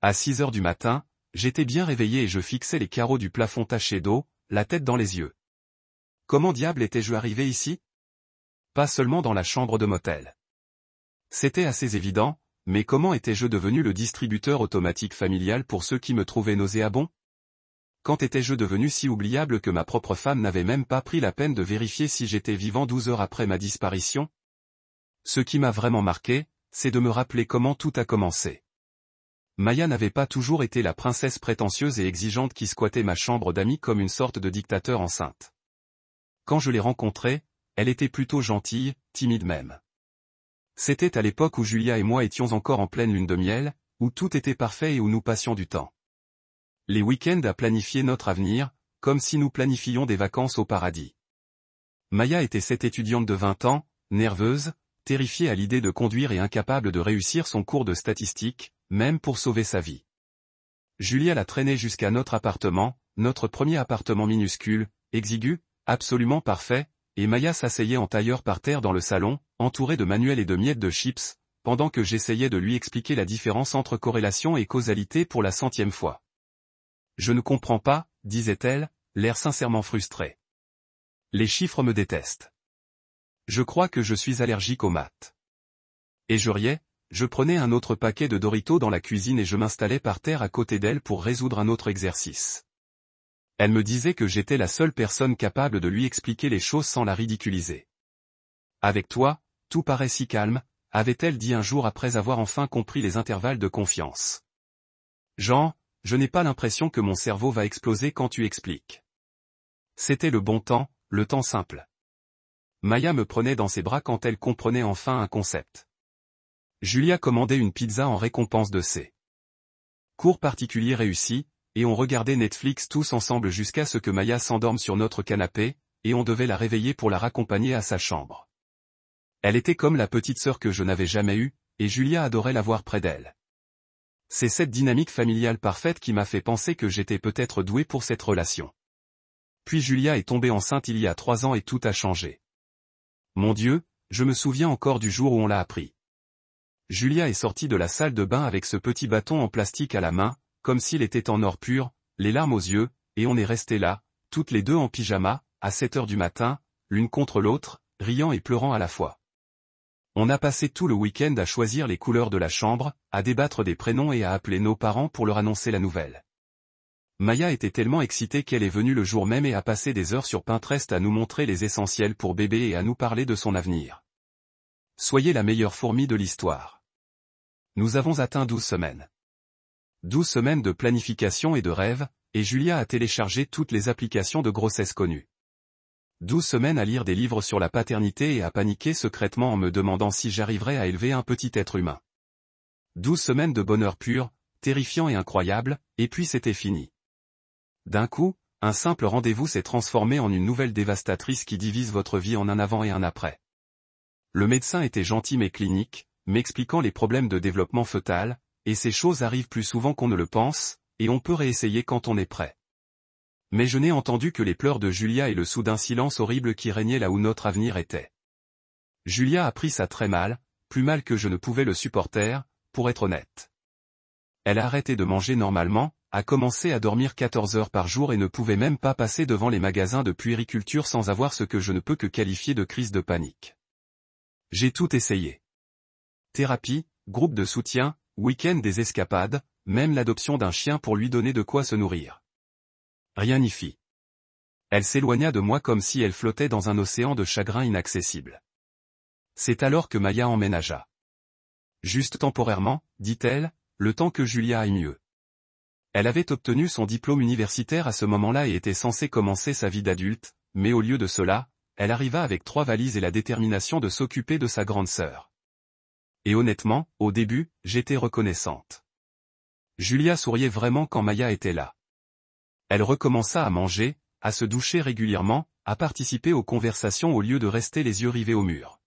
À 6 heures du matin, j'étais bien réveillé et je fixais les carreaux du plafond taché d'eau, la tête dans les yeux. Comment diable étais-je arrivé ici? Pas seulement dans la chambre de motel. C'était assez évident, mais comment étais-je devenu le distributeur automatique familial pour ceux qui me trouvaient nauséabond? Quand étais-je devenu si oubliable que ma propre femme n'avait même pas pris la peine de vérifier si j'étais vivant 12 heures après ma disparition? Ce qui m'a vraiment marqué, c'est de me rappeler comment tout a commencé. Maya n'avait pas toujours été la princesse prétentieuse et exigeante qui squattait ma chambre d'amis comme une sorte de dictateur enceinte. Quand je l'ai rencontrée, elle était plutôt gentille, timide même. C'était à l'époque où Julia et moi étions encore en pleine lune de miel, où tout était parfait et où nous passions du temps. Les week-ends à planifier notre avenir, comme si nous planifiions des vacances au paradis. Maya était cette étudiante de 20 ans, nerveuse, terrifiée à l'idée de conduire et incapable de réussir son cours de statistique, même pour sauver sa vie. Julia la traînait jusqu'à notre appartement, notre premier appartement minuscule, exigu, absolument parfait, et Maya s'asseyait en tailleur par terre dans le salon, entourée de manuels et de miettes de chips, pendant que j'essayais de lui expliquer la différence entre corrélation et causalité pour la 100e fois. Je ne comprends pas, disait-elle, l'air sincèrement frustré. Les chiffres me détestent. Je crois que je suis allergique aux maths. Et je riais, je prenais un autre paquet de Doritos dans la cuisine et je m'installais par terre à côté d'elle pour résoudre un autre exercice. Elle me disait que j'étais la seule personne capable de lui expliquer les choses sans la ridiculiser. Avec toi, tout paraît si calme, avait-elle dit un jour après avoir enfin compris les intervalles de confiance. Jean, je n'ai pas l'impression que mon cerveau va exploser quand tu expliques. C'était le bon temps, le temps simple. Maya me prenait dans ses bras quand elle comprenait enfin un concept. Julia commandait une pizza en récompense de ses cours particuliers réussis, et on regardait Netflix tous ensemble jusqu'à ce que Maya s'endorme sur notre canapé, et on devait la réveiller pour la raccompagner à sa chambre. Elle était comme la petite sœur que je n'avais jamais eue, et Julia adorait la voir près d'elle. C'est cette dynamique familiale parfaite qui m'a fait penser que j'étais peut-être doué pour cette relation. Puis Julia est tombée enceinte il y a 3 ans et tout a changé. Mon Dieu, je me souviens encore du jour où on l'a appris. Julia est sortie de la salle de bain avec ce petit bâton en plastique à la main, comme s'il était en or pur, les larmes aux yeux, et on est restés là, toutes les deux en pyjama, à 7 heures du matin, l'une contre l'autre, riant et pleurant à la fois. On a passé tout le week-end à choisir les couleurs de la chambre, à débattre des prénoms et à appeler nos parents pour leur annoncer la nouvelle. Maya était tellement excitée qu'elle est venue le jour même et a passé des heures sur Pinterest à nous montrer les essentiels pour bébé et à nous parler de son avenir. Soyez la meilleure fourmi de l'histoire. Nous avons atteint 12 semaines. 12 semaines de planification et de rêve, et Julia a téléchargé toutes les applications de grossesse connues. 12 semaines à lire des livres sur la paternité et à paniquer secrètement en me demandant si j'arriverais à élever un petit être humain. 12 semaines de bonheur pur, terrifiant et incroyable, et puis c'était fini. D'un coup, un simple rendez-vous s'est transformé en une nouvelle dévastatrice qui divise votre vie en un avant et un après. Le médecin était gentil mais clinique, m'expliquant les problèmes de développement fœtal, et ces choses arrivent plus souvent qu'on ne le pense, et on peut réessayer quand on est prêt. Mais je n'ai entendu que les pleurs de Julia et le soudain silence horrible qui régnait là où notre avenir était. Julia a pris ça très mal, plus mal que je ne pouvais le supporter, pour être honnête. Elle a arrêté de manger normalement, a commencé à dormir 14 heures par jour et ne pouvait même pas passer devant les magasins de puériculture sans avoir ce que je ne peux que qualifier de crise de panique. J'ai tout essayé. Thérapie, groupe de soutien, week-end des escapades, même l'adoption d'un chien pour lui donner de quoi se nourrir. Rien n'y fit. Elle s'éloigna de moi comme si elle flottait dans un océan de chagrin inaccessible. C'est alors que Maya emménagea. Juste temporairement, dit-elle, le temps que Julia aille mieux. Elle avait obtenu son diplôme universitaire à ce moment-là et était censée commencer sa vie d'adulte, mais au lieu de cela, elle arriva avec 3 valises et la détermination de s'occuper de sa grande sœur. Et honnêtement, au début, j'étais reconnaissante. Julia souriait vraiment quand Maya était là. Elle recommença à manger, à se doucher régulièrement, à participer aux conversations au lieu de rester les yeux rivés au mur.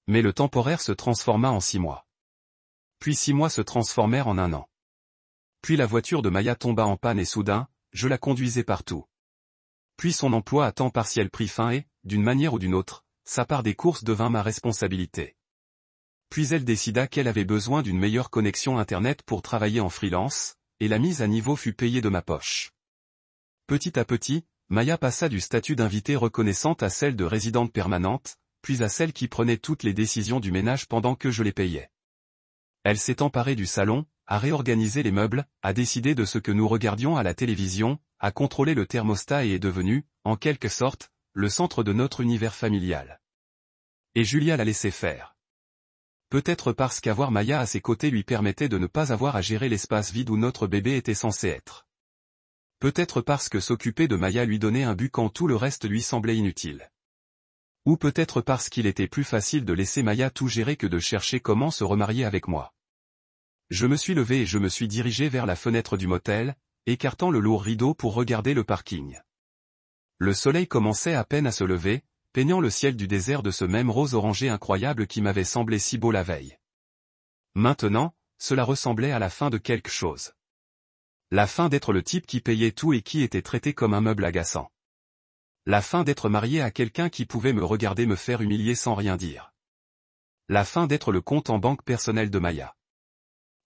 Mais le temporaire se transforma en 6 mois. Puis 6 mois se transformèrent en 1 an. Puis la voiture de Maya tomba en panne et soudain, je la conduisais partout. Puis son emploi à temps partiel prit fin et, d'une manière ou d'une autre, sa part des courses devint ma responsabilité. Puis elle décida qu'elle avait besoin d'une meilleure connexion Internet pour travailler en freelance, et la mise à niveau fut payée de ma poche. Petit à petit, Maya passa du statut d'invitée reconnaissante à celle de résidente permanente, puis à celle qui prenait toutes les décisions du ménage pendant que je les payais. Elle s'est emparée du salon, a réorganisé les meubles, a décidé de ce que nous regardions à la télévision, a contrôlé le thermostat et est devenue, en quelque sorte, le centre de notre univers familial. Et Julia l'a laissé faire. Peut-être parce qu'avoir Maya à ses côtés lui permettait de ne pas avoir à gérer l'espace vide où notre bébé était censé être. Peut-être parce que s'occuper de Maya lui donnait un but quand tout le reste lui semblait inutile. Ou peut-être parce qu'il était plus facile de laisser Maya tout gérer que de chercher comment se remarier avec moi. Je me suis levé et je me suis dirigé vers la fenêtre du motel, écartant le lourd rideau pour regarder le parking. Le soleil commençait à peine à se lever, peignant le ciel du désert de ce même rose orangé incroyable qui m'avait semblé si beau la veille. Maintenant, cela ressemblait à la fin de quelque chose. La fin d'être le type qui payait tout et qui était traité comme un meuble agaçant. La fin d'être marié à quelqu'un qui pouvait me regarder me faire humilier sans rien dire. La fin d'être le compte en banque personnel de Maya.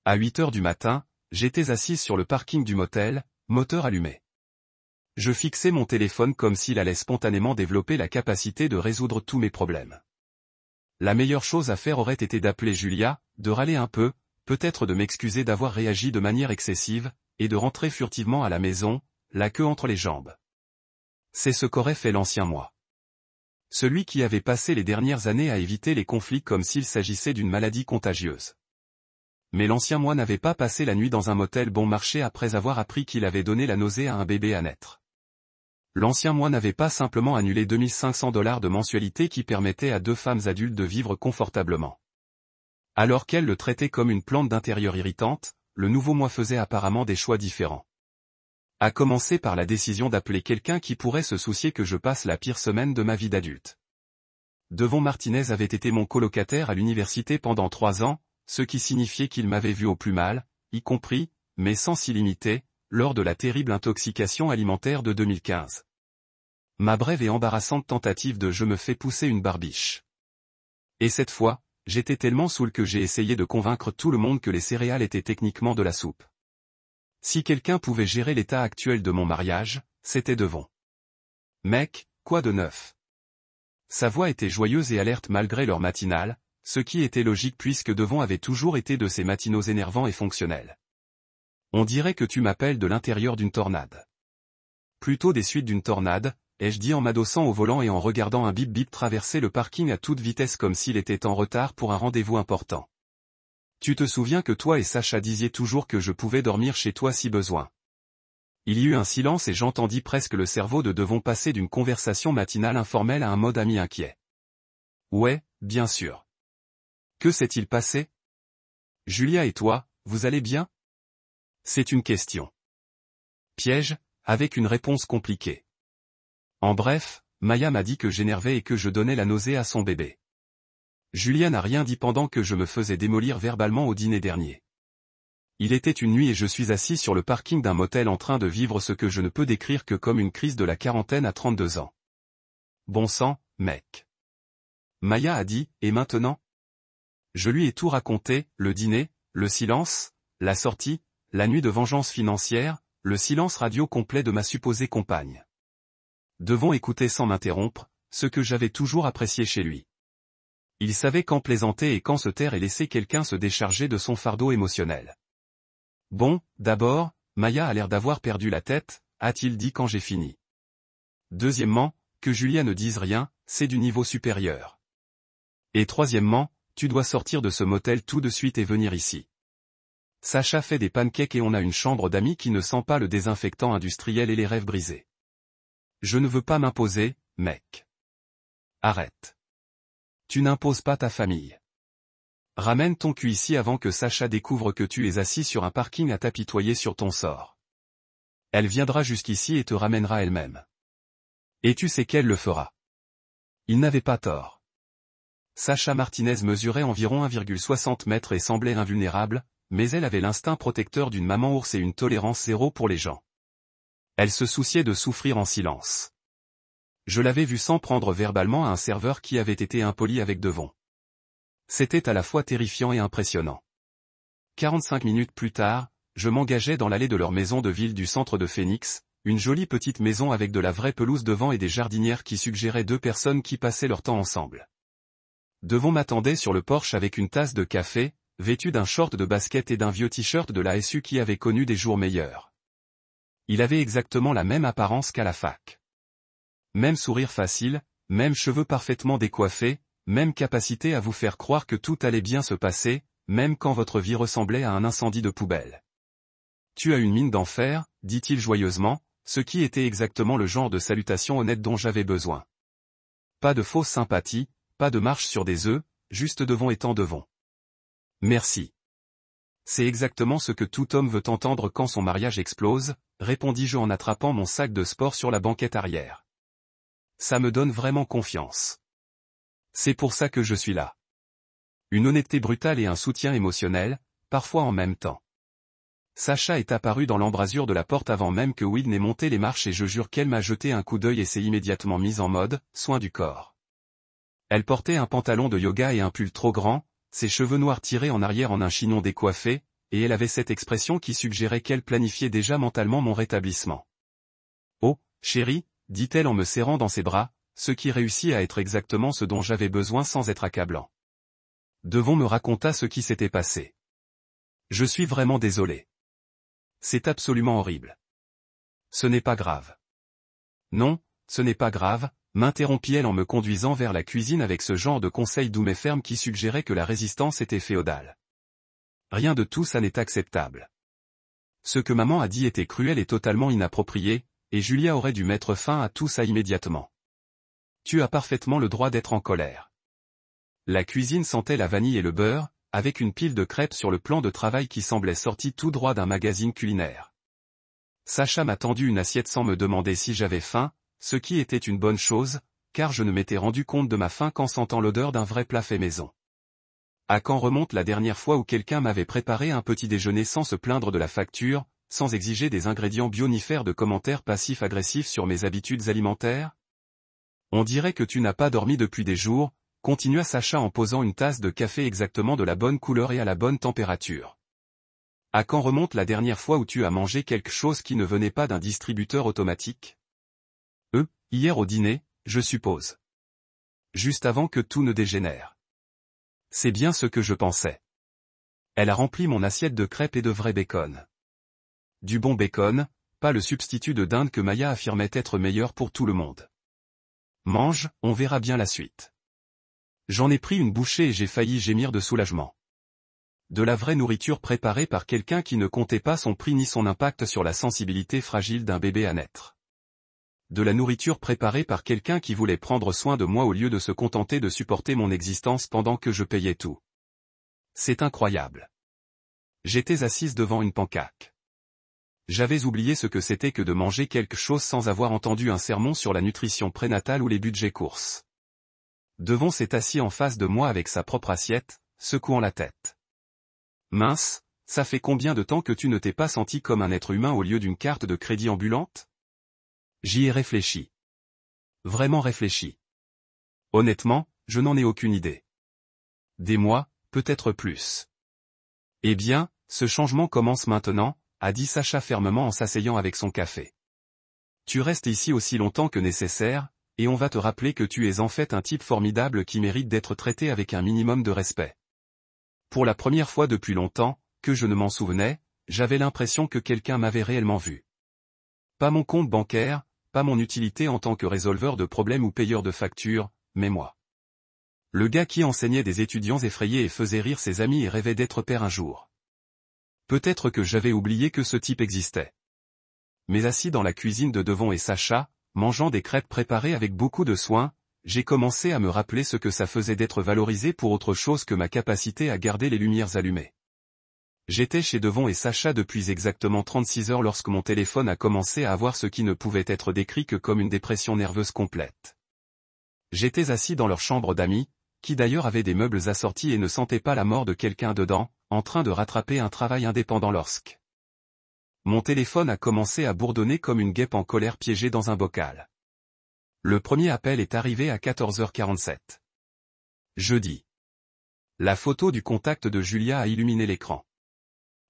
À 8 heures du matin, j'étais assise sur le parking du motel, moteur allumé. Je fixais mon téléphone comme s'il allait spontanément développer la capacité de résoudre tous mes problèmes. La meilleure chose à faire aurait été d'appeler Julia, de râler un peu, peut-être de m'excuser d'avoir réagi de manière excessive, et de rentrer furtivement à la maison, la queue entre les jambes. C'est ce qu'aurait fait l'ancien moi. Celui qui avait passé les dernières années à éviter les conflits comme s'il s'agissait d'une maladie contagieuse. Mais l'ancien moi n'avait pas passé la nuit dans un motel bon marché après avoir appris qu'il avait donné la nausée à un bébé à naître. L'ancien moi n'avait pas simplement annulé $2500 de mensualité qui permettait à 2 femmes adultes de vivre confortablement. Alors qu'elle le traitait comme une plante d'intérieur irritante, le nouveau moi faisait apparemment des choix différents. À commencer par la décision d'appeler quelqu'un qui pourrait se soucier que je passe la pire semaine de ma vie d'adulte. Devon Martinez avait été mon colocataire à l'université pendant 3 ans, ce qui signifiait qu'il m'avait vu au plus mal, y compris, mais sans s'y limiter, lors de la terrible intoxication alimentaire de 2015. Ma brève et embarrassante tentative de je me fais pousser une barbiche. Et cette fois, j'étais tellement saoul que j'ai essayé de convaincre tout le monde que les céréales étaient techniquement de la soupe. Si quelqu'un pouvait gérer l'état actuel de mon mariage, c'était Devon. Mec, quoi de neuf? Sa voix était joyeuse et alerte malgré l'heure matinale, ce qui était logique puisque Devon avait toujours été de ces matinaux énervants et fonctionnels. On dirait que tu m'appelles de l'intérieur d'une tornade. Plutôt des suites d'une tornade, ai-je dit en m'adossant au volant et en regardant un bip-bip traverser le parking à toute vitesse comme s'il était en retard pour un rendez-vous important. Tu te souviens que toi et Sacha disiez toujours que je pouvais dormir chez toi si besoin. Il y eut un silence et j'entendis presque le cerveau de Devon passer d'une conversation matinale informelle à un mode ami inquiet. Ouais, bien sûr. Que s'est-il passé? Julia et toi, vous allez bien? C'est une question. Piège, avec une réponse compliquée. En bref, Maya m'a dit que j'énervais et que je donnais la nausée à son bébé. Julia n'a rien dit pendant que je me faisais démolir verbalement au dîner dernier. Il était une nuit et je suis assis sur le parking d'un motel en train de vivre ce que je ne peux décrire que comme une crise de la quarantaine à 32 ans. Bon sang, mec. Maya a dit, et maintenant? Je lui ai tout raconté, le dîner, le silence, la sortie, la nuit de vengeance financière, le silence radio complet de ma supposée compagne. Devons écouter sans m'interrompre, ce que j'avais toujours apprécié chez lui. Il savait quand plaisanter et quand se taire et laisser quelqu'un se décharger de son fardeau émotionnel. Bon, d'abord, Maya a l'air d'avoir perdu la tête, a-t-il dit quand j'ai fini. Deuxièmement, que Julia ne dise rien, c'est du niveau supérieur. Et troisièmement, tu dois sortir de ce motel tout de suite et venir ici. Sacha fait des pancakes et on a une chambre d'amis qui ne sent pas le désinfectant industriel et les rêves brisés. Je ne veux pas m'imposer, mec. Arrête. Tu n'imposes pas ta famille. Ramène ton cul ici avant que Sacha découvre que tu es assis sur un parking à t'apitoyer sur ton sort. Elle viendra jusqu'ici et te ramènera elle-même. Et tu sais qu'elle le fera. Il n'avait pas tort. Sacha Martinez mesurait environ 1,60 mètres et semblait invulnérable, mais elle avait l'instinct protecteur d'une maman ours et une tolérance zéro pour les gens. Elle se souciait de souffrir en silence. Je l'avais vue s'en prendre verbalement à un serveur qui avait été impoli avec Devon. C'était à la fois terrifiant et impressionnant. 45 minutes plus tard, je m'engageais dans l'allée de leur maison de ville du centre de Phoenix, une jolie petite maison avec de la vraie pelouse devant et des jardinières qui suggéraient deux personnes qui passaient leur temps ensemble. Devon m'attendait sur le porche avec une tasse de café, vêtu d'un short de basket et d'un vieux t-shirt de la SU qui avait connu des jours meilleurs. Il avait exactement la même apparence qu'à la fac. Même sourire facile, même cheveux parfaitement décoiffés, même capacité à vous faire croire que tout allait bien se passer, même quand votre vie ressemblait à un incendie de poubelle. Tu as une mine d'enfer, dit-il joyeusement, ce qui était exactement le genre de salutation honnête dont j'avais besoin. Pas de fausse sympathie, pas de marche sur des œufs, juste Devon étant Devon. Merci. C'est exactement ce que tout homme veut entendre quand son mariage explose, répondis-je en attrapant mon sac de sport sur la banquette arrière. Ça me donne vraiment confiance. C'est pour ça que je suis là. Une honnêteté brutale et un soutien émotionnel, parfois en même temps. Sacha est apparue dans l'embrasure de la porte avant même que Will n'ait monté les marches et je jure qu'elle m'a jeté un coup d'œil et s'est immédiatement mise en mode « soin du corps ». Elle portait un pantalon de yoga et un pull trop grand, ses cheveux noirs tirés en arrière en un chignon décoiffé, et elle avait cette expression qui suggérait qu'elle planifiait déjà mentalement mon rétablissement. « Oh, chérie », dit-elle en me serrant dans ses bras, ce qui réussit à être exactement ce dont j'avais besoin sans être accablant. Devon me raconta ce qui s'était passé. Je suis vraiment désolé. C'est absolument horrible. Ce n'est pas grave. Non, ce n'est pas grave, m'interrompit-elle en me conduisant vers la cuisine avec ce genre de conseil doux mais ferme qui suggérait que la résistance était féodale. Rien de tout ça n'est acceptable. Ce que maman a dit était cruel et totalement inapproprié, et Julia aurait dû mettre fin à tout ça immédiatement. Tu as parfaitement le droit d'être en colère. La cuisine sentait la vanille et le beurre, avec une pile de crêpes sur le plan de travail qui semblait sorti tout droit d'un magazine culinaire. Sacha m'a tendu une assiette sans me demander si j'avais faim, ce qui était une bonne chose, car je ne m'étais rendu compte de ma faim qu'en sentant l'odeur d'un vrai plat fait maison. À quand remonte la dernière fois où quelqu'un m'avait préparé un petit déjeuner sans se plaindre de la facture, sans exiger des ingrédients bio ni faire de commentaires passifs-agressifs sur mes habitudes alimentaires? On dirait que tu n'as pas dormi depuis des jours, continua Sacha en posant une tasse de café exactement de la bonne couleur et à la bonne température. À quand remonte la dernière fois où tu as mangé quelque chose qui ne venait pas d'un distributeur automatique? Hier au dîner, je suppose. Juste avant que tout ne dégénère. C'est bien ce que je pensais. Elle a rempli mon assiette de crêpes et de vrai bacon. Du bon bacon, pas le substitut de dinde que Maya affirmait être meilleur pour tout le monde. Mange, on verra bien la suite. J'en ai pris une bouchée et j'ai failli gémir de soulagement. De la vraie nourriture préparée par quelqu'un qui ne comptait pas son prix ni son impact sur la sensibilité fragile d'un bébé à naître. De la nourriture préparée par quelqu'un qui voulait prendre soin de moi au lieu de se contenter de supporter mon existence pendant que je payais tout. C'est incroyable. J'étais assise devant une pancake. J'avais oublié ce que c'était que de manger quelque chose sans avoir entendu un sermon sur la nutrition prénatale ou les budgets courses. Devon s'est assis en face de moi avec sa propre assiette, secouant la tête. Mince, ça fait combien de temps que tu ne t'es pas senti comme un être humain au lieu d'une carte de crédit ambulante? J'y ai réfléchi. Vraiment réfléchi. Honnêtement, je n'en ai aucune idée. Des mois, peut-être plus. Eh bien, ce changement commence maintenant, a dit Sacha fermement en s'asseyant avec son café. Tu restes ici aussi longtemps que nécessaire, et on va te rappeler que tu es en fait un type formidable qui mérite d'être traité avec un minimum de respect. Pour la première fois depuis longtemps, que je ne m'en souvenais, j'avais l'impression que quelqu'un m'avait réellement vu. Pas mon compte bancaire, pas mon utilité en tant que résolveur de problèmes ou payeur de factures, mais moi. Le gars qui enseignait des étudiants effrayés et faisait rire ses amis et rêvait d'être père un jour. Peut-être que j'avais oublié que ce type existait. Mais assis dans la cuisine de Devon et Sacha, mangeant des crêpes préparées avec beaucoup de soin, j'ai commencé à me rappeler ce que ça faisait d'être valorisé pour autre chose que ma capacité à garder les lumières allumées. J'étais chez Devon et Sacha depuis exactement 36 heures lorsque mon téléphone a commencé à avoir ce qui ne pouvait être décrit que comme une dépression nerveuse complète. J'étais assis dans leur chambre d'amis, qui d'ailleurs avait des meubles assortis et ne sentait pas la mort de quelqu'un dedans, en train de rattraper un travail indépendant lorsque mon téléphone a commencé à bourdonner comme une guêpe en colère piégée dans un bocal. Le premier appel est arrivé à 14h47. Jeudi. La photo du contact de Julia a illuminé l'écran.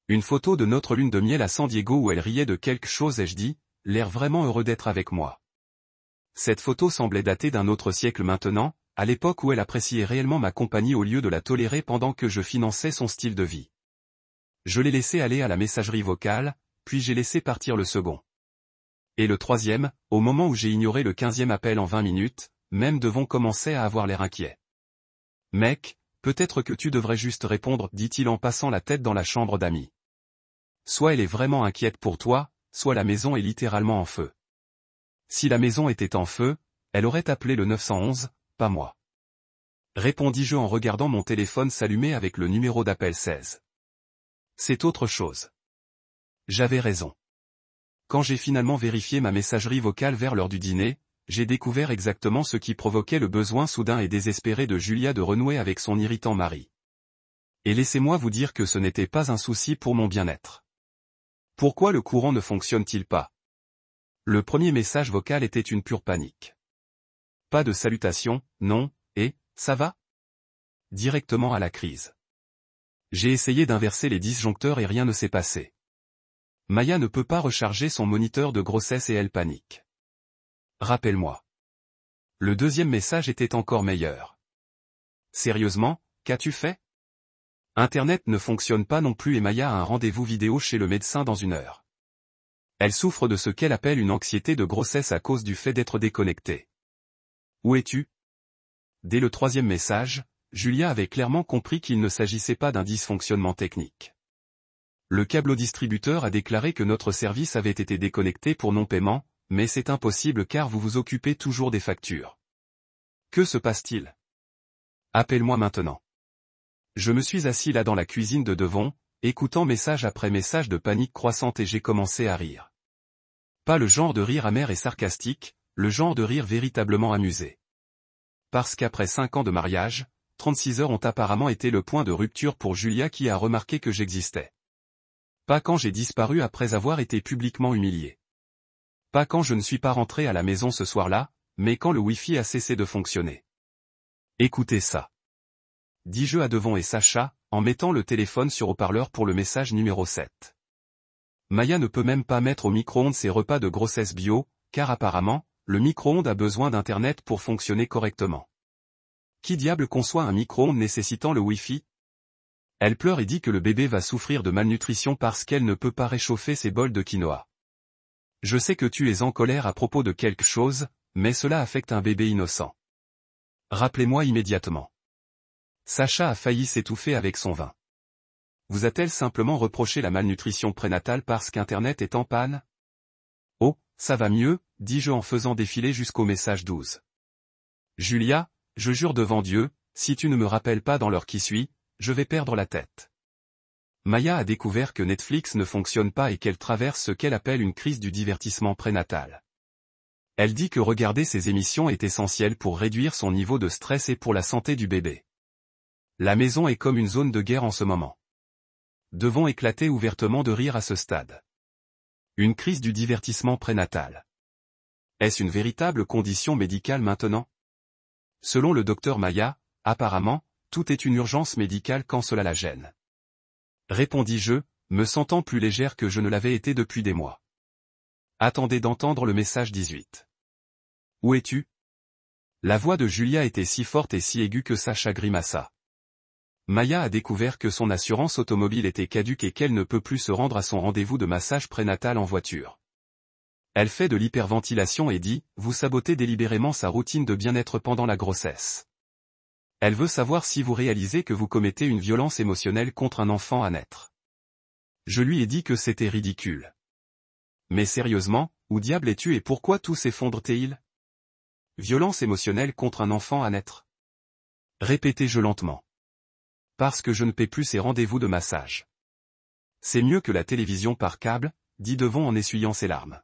Une photo de notre lune de miel à San Diego où elle riait de quelque chose et je dis, l'air vraiment heureux d'être avec moi. Cette photo semblait dater d'un autre siècle maintenant, à l'époque où elle appréciait réellement ma compagnie au lieu de la tolérer pendant que je finançais son style de vie. Je l'ai laissé aller à la messagerie vocale, puis j'ai laissé partir le second. Et le troisième, au moment où j'ai ignoré le 15e appel en 20 minutes, même Devon commençait à avoir l'air inquiet. Mec, peut-être que tu devrais juste répondre, dit-il en passant la tête dans la chambre d'amis. Soit elle est vraiment inquiète pour toi, soit la maison est littéralement en feu. Si la maison était en feu, elle aurait appelé le 911, pas moi. Répondis-je en regardant mon téléphone s'allumer avec le numéro d'appel 16. C'est autre chose. J'avais raison. Quand j'ai finalement vérifié ma messagerie vocale vers l'heure du dîner, j'ai découvert exactement ce qui provoquait le besoin soudain et désespéré de Julia de renouer avec son irritant mari. Et laissez-moi vous dire que ce n'était pas un souci pour mon bien-être. Pourquoi le courant ne fonctionne-t-il pas? Le premier message vocal était une pure panique. Pas de salutation, non, et, ça va? Directement à la crise. J'ai essayé d'inverser les disjoncteurs et rien ne s'est passé. Maya ne peut pas recharger son moniteur de grossesse et elle panique. Rappelle-moi. Le deuxième message était encore meilleur. Sérieusement, qu'as-tu fait? Internet ne fonctionne pas non plus et Maya a un rendez-vous vidéo chez le médecin dans 1 heure. Elle souffre de ce qu'elle appelle une anxiété de grossesse à cause du fait d'être déconnectée. Où es-tu? Dès le troisième message, Julia avait clairement compris qu'il ne s'agissait pas d'un dysfonctionnement technique. Le câblodistributeur a déclaré que notre service avait été déconnecté pour non-paiement, mais c'est impossible car vous vous occupez toujours des factures. Que se passe-t-il? Appelle-moi maintenant. Je me suis assis là dans la cuisine de Devon, écoutant message après message de panique croissante et j'ai commencé à rire. Pas le genre de rire amer et sarcastique, le genre de rire véritablement amusé. Parce qu'après 5 ans de mariage, 36 heures ont apparemment été le point de rupture pour Julia qui a remarqué que j'existais. Pas quand j'ai disparu après avoir été publiquement humilié. Pas quand je ne suis pas rentré à la maison ce soir-là, mais quand le Wi-Fi a cessé de fonctionner. Écoutez ça. Dis-je à Devon et Sacha, en mettant le téléphone sur haut-parleur pour le message numéro 7. Maya ne peut même pas mettre au micro-ondes ses repas de grossesse bio, car apparemment, le micro-ondes a besoin d'Internet pour fonctionner correctement. Qui diable conçoit un micro-ondes nécessitant le Wi-Fi? Elle pleure et dit que le bébé va souffrir de malnutrition parce qu'elle ne peut pas réchauffer ses bols de quinoa. Je sais que tu es en colère à propos de quelque chose, mais cela affecte un bébé innocent. Rappelez-moi immédiatement. Sacha a failli s'étouffer avec son vin. Vous a-t-elle simplement reproché la malnutrition prénatale parce qu'Internet est en panne? Oh, ça va mieux, dis-je en faisant défiler jusqu'au message 12. Julia, je jure devant Dieu, si tu ne me rappelles pas dans l'heure qui suit, je vais perdre la tête. Maya a découvert que Netflix ne fonctionne pas et qu'elle traverse ce qu'elle appelle une crise du divertissement prénatal. Elle dit que regarder ces émissions est essentiel pour réduire son niveau de stress et pour la santé du bébé. La maison est comme une zone de guerre en ce moment. Devons éclater ouvertement de rire à ce stade. Une crise du divertissement prénatal. Est-ce une véritable condition médicale maintenant? Selon le docteur Maya, apparemment, tout est une urgence médicale quand cela la gêne. Répondis-je, me sentant plus légère que je ne l'avais été depuis des mois. Attendez d'entendre le message 18. Où es-tu? La voix de Julia était si forte et si aiguë que Sacha grimaça. Maya a découvert que son assurance automobile était caduque et qu'elle ne peut plus se rendre à son rendez-vous de massage prénatal en voiture. Elle fait de l'hyperventilation et dit, vous sabotez délibérément sa routine de bien-être pendant la grossesse. Elle veut savoir si vous réalisez que vous commettez une violence émotionnelle contre un enfant à naître. Je lui ai dit que c'était ridicule. Mais sérieusement, où diable es-tu et pourquoi tout s'effondre-t-il? Violence émotionnelle contre un enfant à naître. Répétez-je lentement. Parce que je ne paie plus ces rendez-vous de massage. C'est mieux que la télévision par câble, dit Devon en essuyant ses larmes.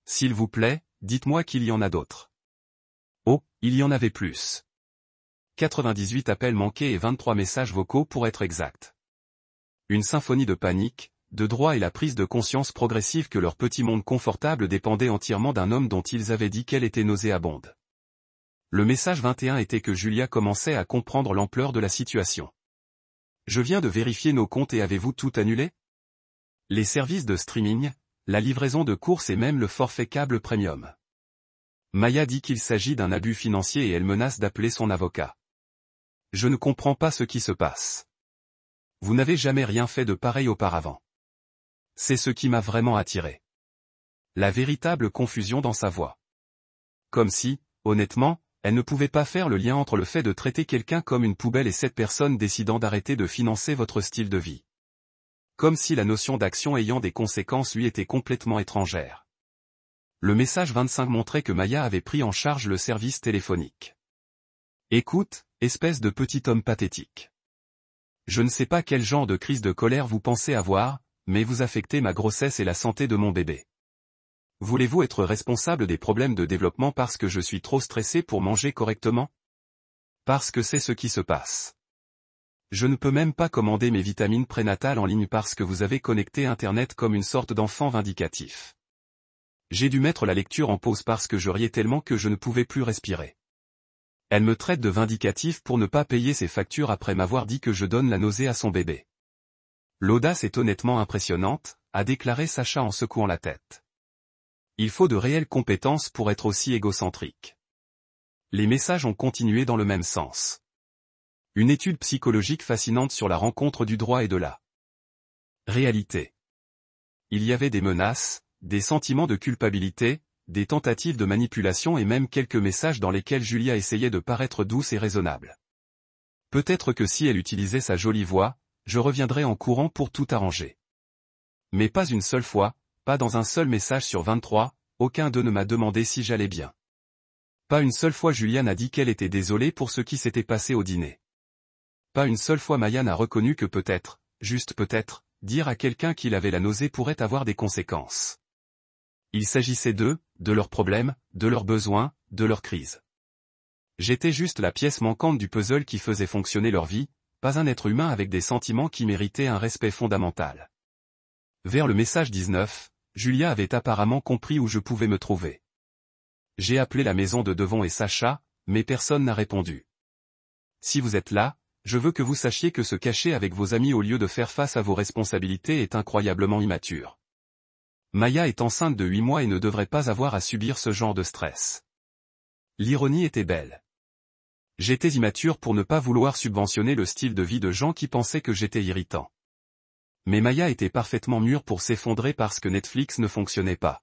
S'il vous plaît, dites-moi qu'il y en a d'autres. Oh, il y en avait plus. 98 appels manqués et 23 messages vocaux pour être exact. Une symphonie de panique, de droit et la prise de conscience progressive que leur petit monde confortable dépendait entièrement d'un homme dont ils avaient dit qu'elle était nauséabonde. Le message 21 était que Julia commençait à comprendre l'ampleur de la situation. Je viens de vérifier nos comptes et avez-vous tout annulé? Les services de streaming, la livraison de courses et même le forfait câble premium. Maya dit qu'il s'agit d'un abus financier et elle menace d'appeler son avocat. Je ne comprends pas ce qui se passe. Vous n'avez jamais rien fait de pareil auparavant. C'est ce qui m'a vraiment attiré. La véritable confusion dans sa voix. Comme si, honnêtement, elle ne pouvait pas faire le lien entre le fait de traiter quelqu'un comme une poubelle et cette personne décidant d'arrêter de financer votre style de vie. Comme si la notion d'action ayant des conséquences lui était complètement étrangère. Le message 25 montrait que Maya avait pris en charge le service téléphonique. Écoute, espèce de petit homme pathétique. Je ne sais pas quel genre de crise de colère vous pensez avoir, mais vous affectez ma grossesse et la santé de mon bébé. Voulez-vous être responsable des problèmes de développement parce que je suis trop stressé pour manger correctement? Parce que c'est ce qui se passe. Je ne peux même pas commander mes vitamines prénatales en ligne parce que vous avez connecté Internet comme une sorte d'enfant vindicatif. J'ai dû mettre la lecture en pause parce que je riais tellement que je ne pouvais plus respirer. Elle me traite de vindicatif pour ne pas payer ses factures après m'avoir dit que je donne la nausée à son bébé. L'audace est honnêtement impressionnante, a déclaré Sacha en secouant la tête. Il faut de réelles compétences pour être aussi égocentrique. Les messages ont continué dans le même sens. Une étude psychologique fascinante sur la rencontre du droit et de la réalité. Il y avait des menaces, des sentiments de culpabilité, des tentatives de manipulation et même quelques messages dans lesquels Julia essayait de paraître douce et raisonnable. Peut-être que si elle utilisait sa jolie voix, je reviendrais en courant pour tout arranger. Mais pas une seule fois, pas dans un seul message sur 23, aucun d'eux ne m'a demandé si j'allais bien. Pas une seule fois Julia n'a dit qu'elle était désolée pour ce qui s'était passé au dîner. Pas une seule fois Maya n'a reconnu que peut-être, juste peut-être, dire à quelqu'un qu'il avait la nausée pourrait avoir des conséquences. Il s'agissait d'eux, de leurs problèmes, de leurs besoins, de leurs crises. J'étais juste la pièce manquante du puzzle qui faisait fonctionner leur vie, pas un être humain avec des sentiments qui méritaient un respect fondamental. Vers le message 19, Julia avait apparemment compris où je pouvais me trouver. J'ai appelé la maison de Devon et Sacha, mais personne n'a répondu. Si vous êtes là, je veux que vous sachiez que se cacher avec vos amis au lieu de faire face à vos responsabilités est incroyablement immature. Maya est enceinte de 8 mois et ne devrait pas avoir à subir ce genre de stress. L'ironie était belle. J'étais immature pour ne pas vouloir subventionner le style de vie de gens qui pensaient que j'étais irritant. Mais Maya était parfaitement mûre pour s'effondrer parce que Netflix ne fonctionnait pas.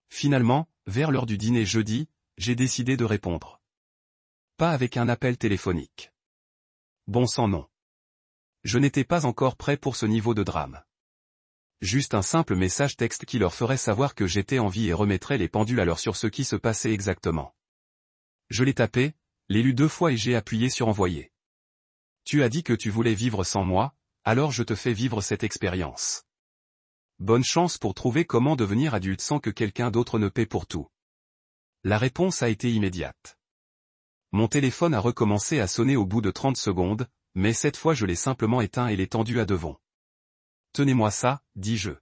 Finalement, vers l'heure du dîner jeudi, j'ai décidé de répondre. Pas avec un appel téléphonique. Bon sang non. Je n'étais pas encore prêt pour ce niveau de drame. Juste un simple message texte qui leur ferait savoir que j'étais en vie et remettrait les pendules à l'heure sur ce qui se passait exactement. Je l'ai tapé, l'ai lu 2 fois et j'ai appuyé sur envoyer. Tu as dit que tu voulais vivre sans moi, alors je te fais vivre cette expérience. Bonne chance pour trouver comment devenir adulte sans que quelqu'un d'autre ne paie pour tout. La réponse a été immédiate. Mon téléphone a recommencé à sonner au bout de 30 secondes, mais cette fois je l'ai simplement éteint et l'ai tendu à Devon. Tenez-moi ça, dis-je.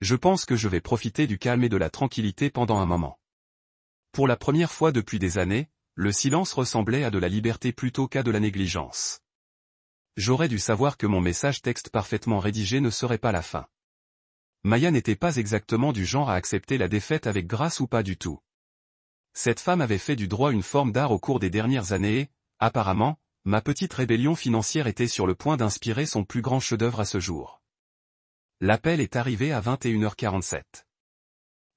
Je pense que je vais profiter du calme et de la tranquillité pendant un moment. Pour la première fois depuis des années, le silence ressemblait à de la liberté plutôt qu'à de la négligence. J'aurais dû savoir que mon message texte parfaitement rédigé ne serait pas la fin. Maya n'était pas exactement du genre à accepter la défaite avec grâce ou pas du tout. Cette femme avait fait du droit une forme d'art au cours des dernières années et, apparemment, ma petite rébellion financière était sur le point d'inspirer son plus grand chef-d'œuvre à ce jour. L'appel est arrivé à 21h47.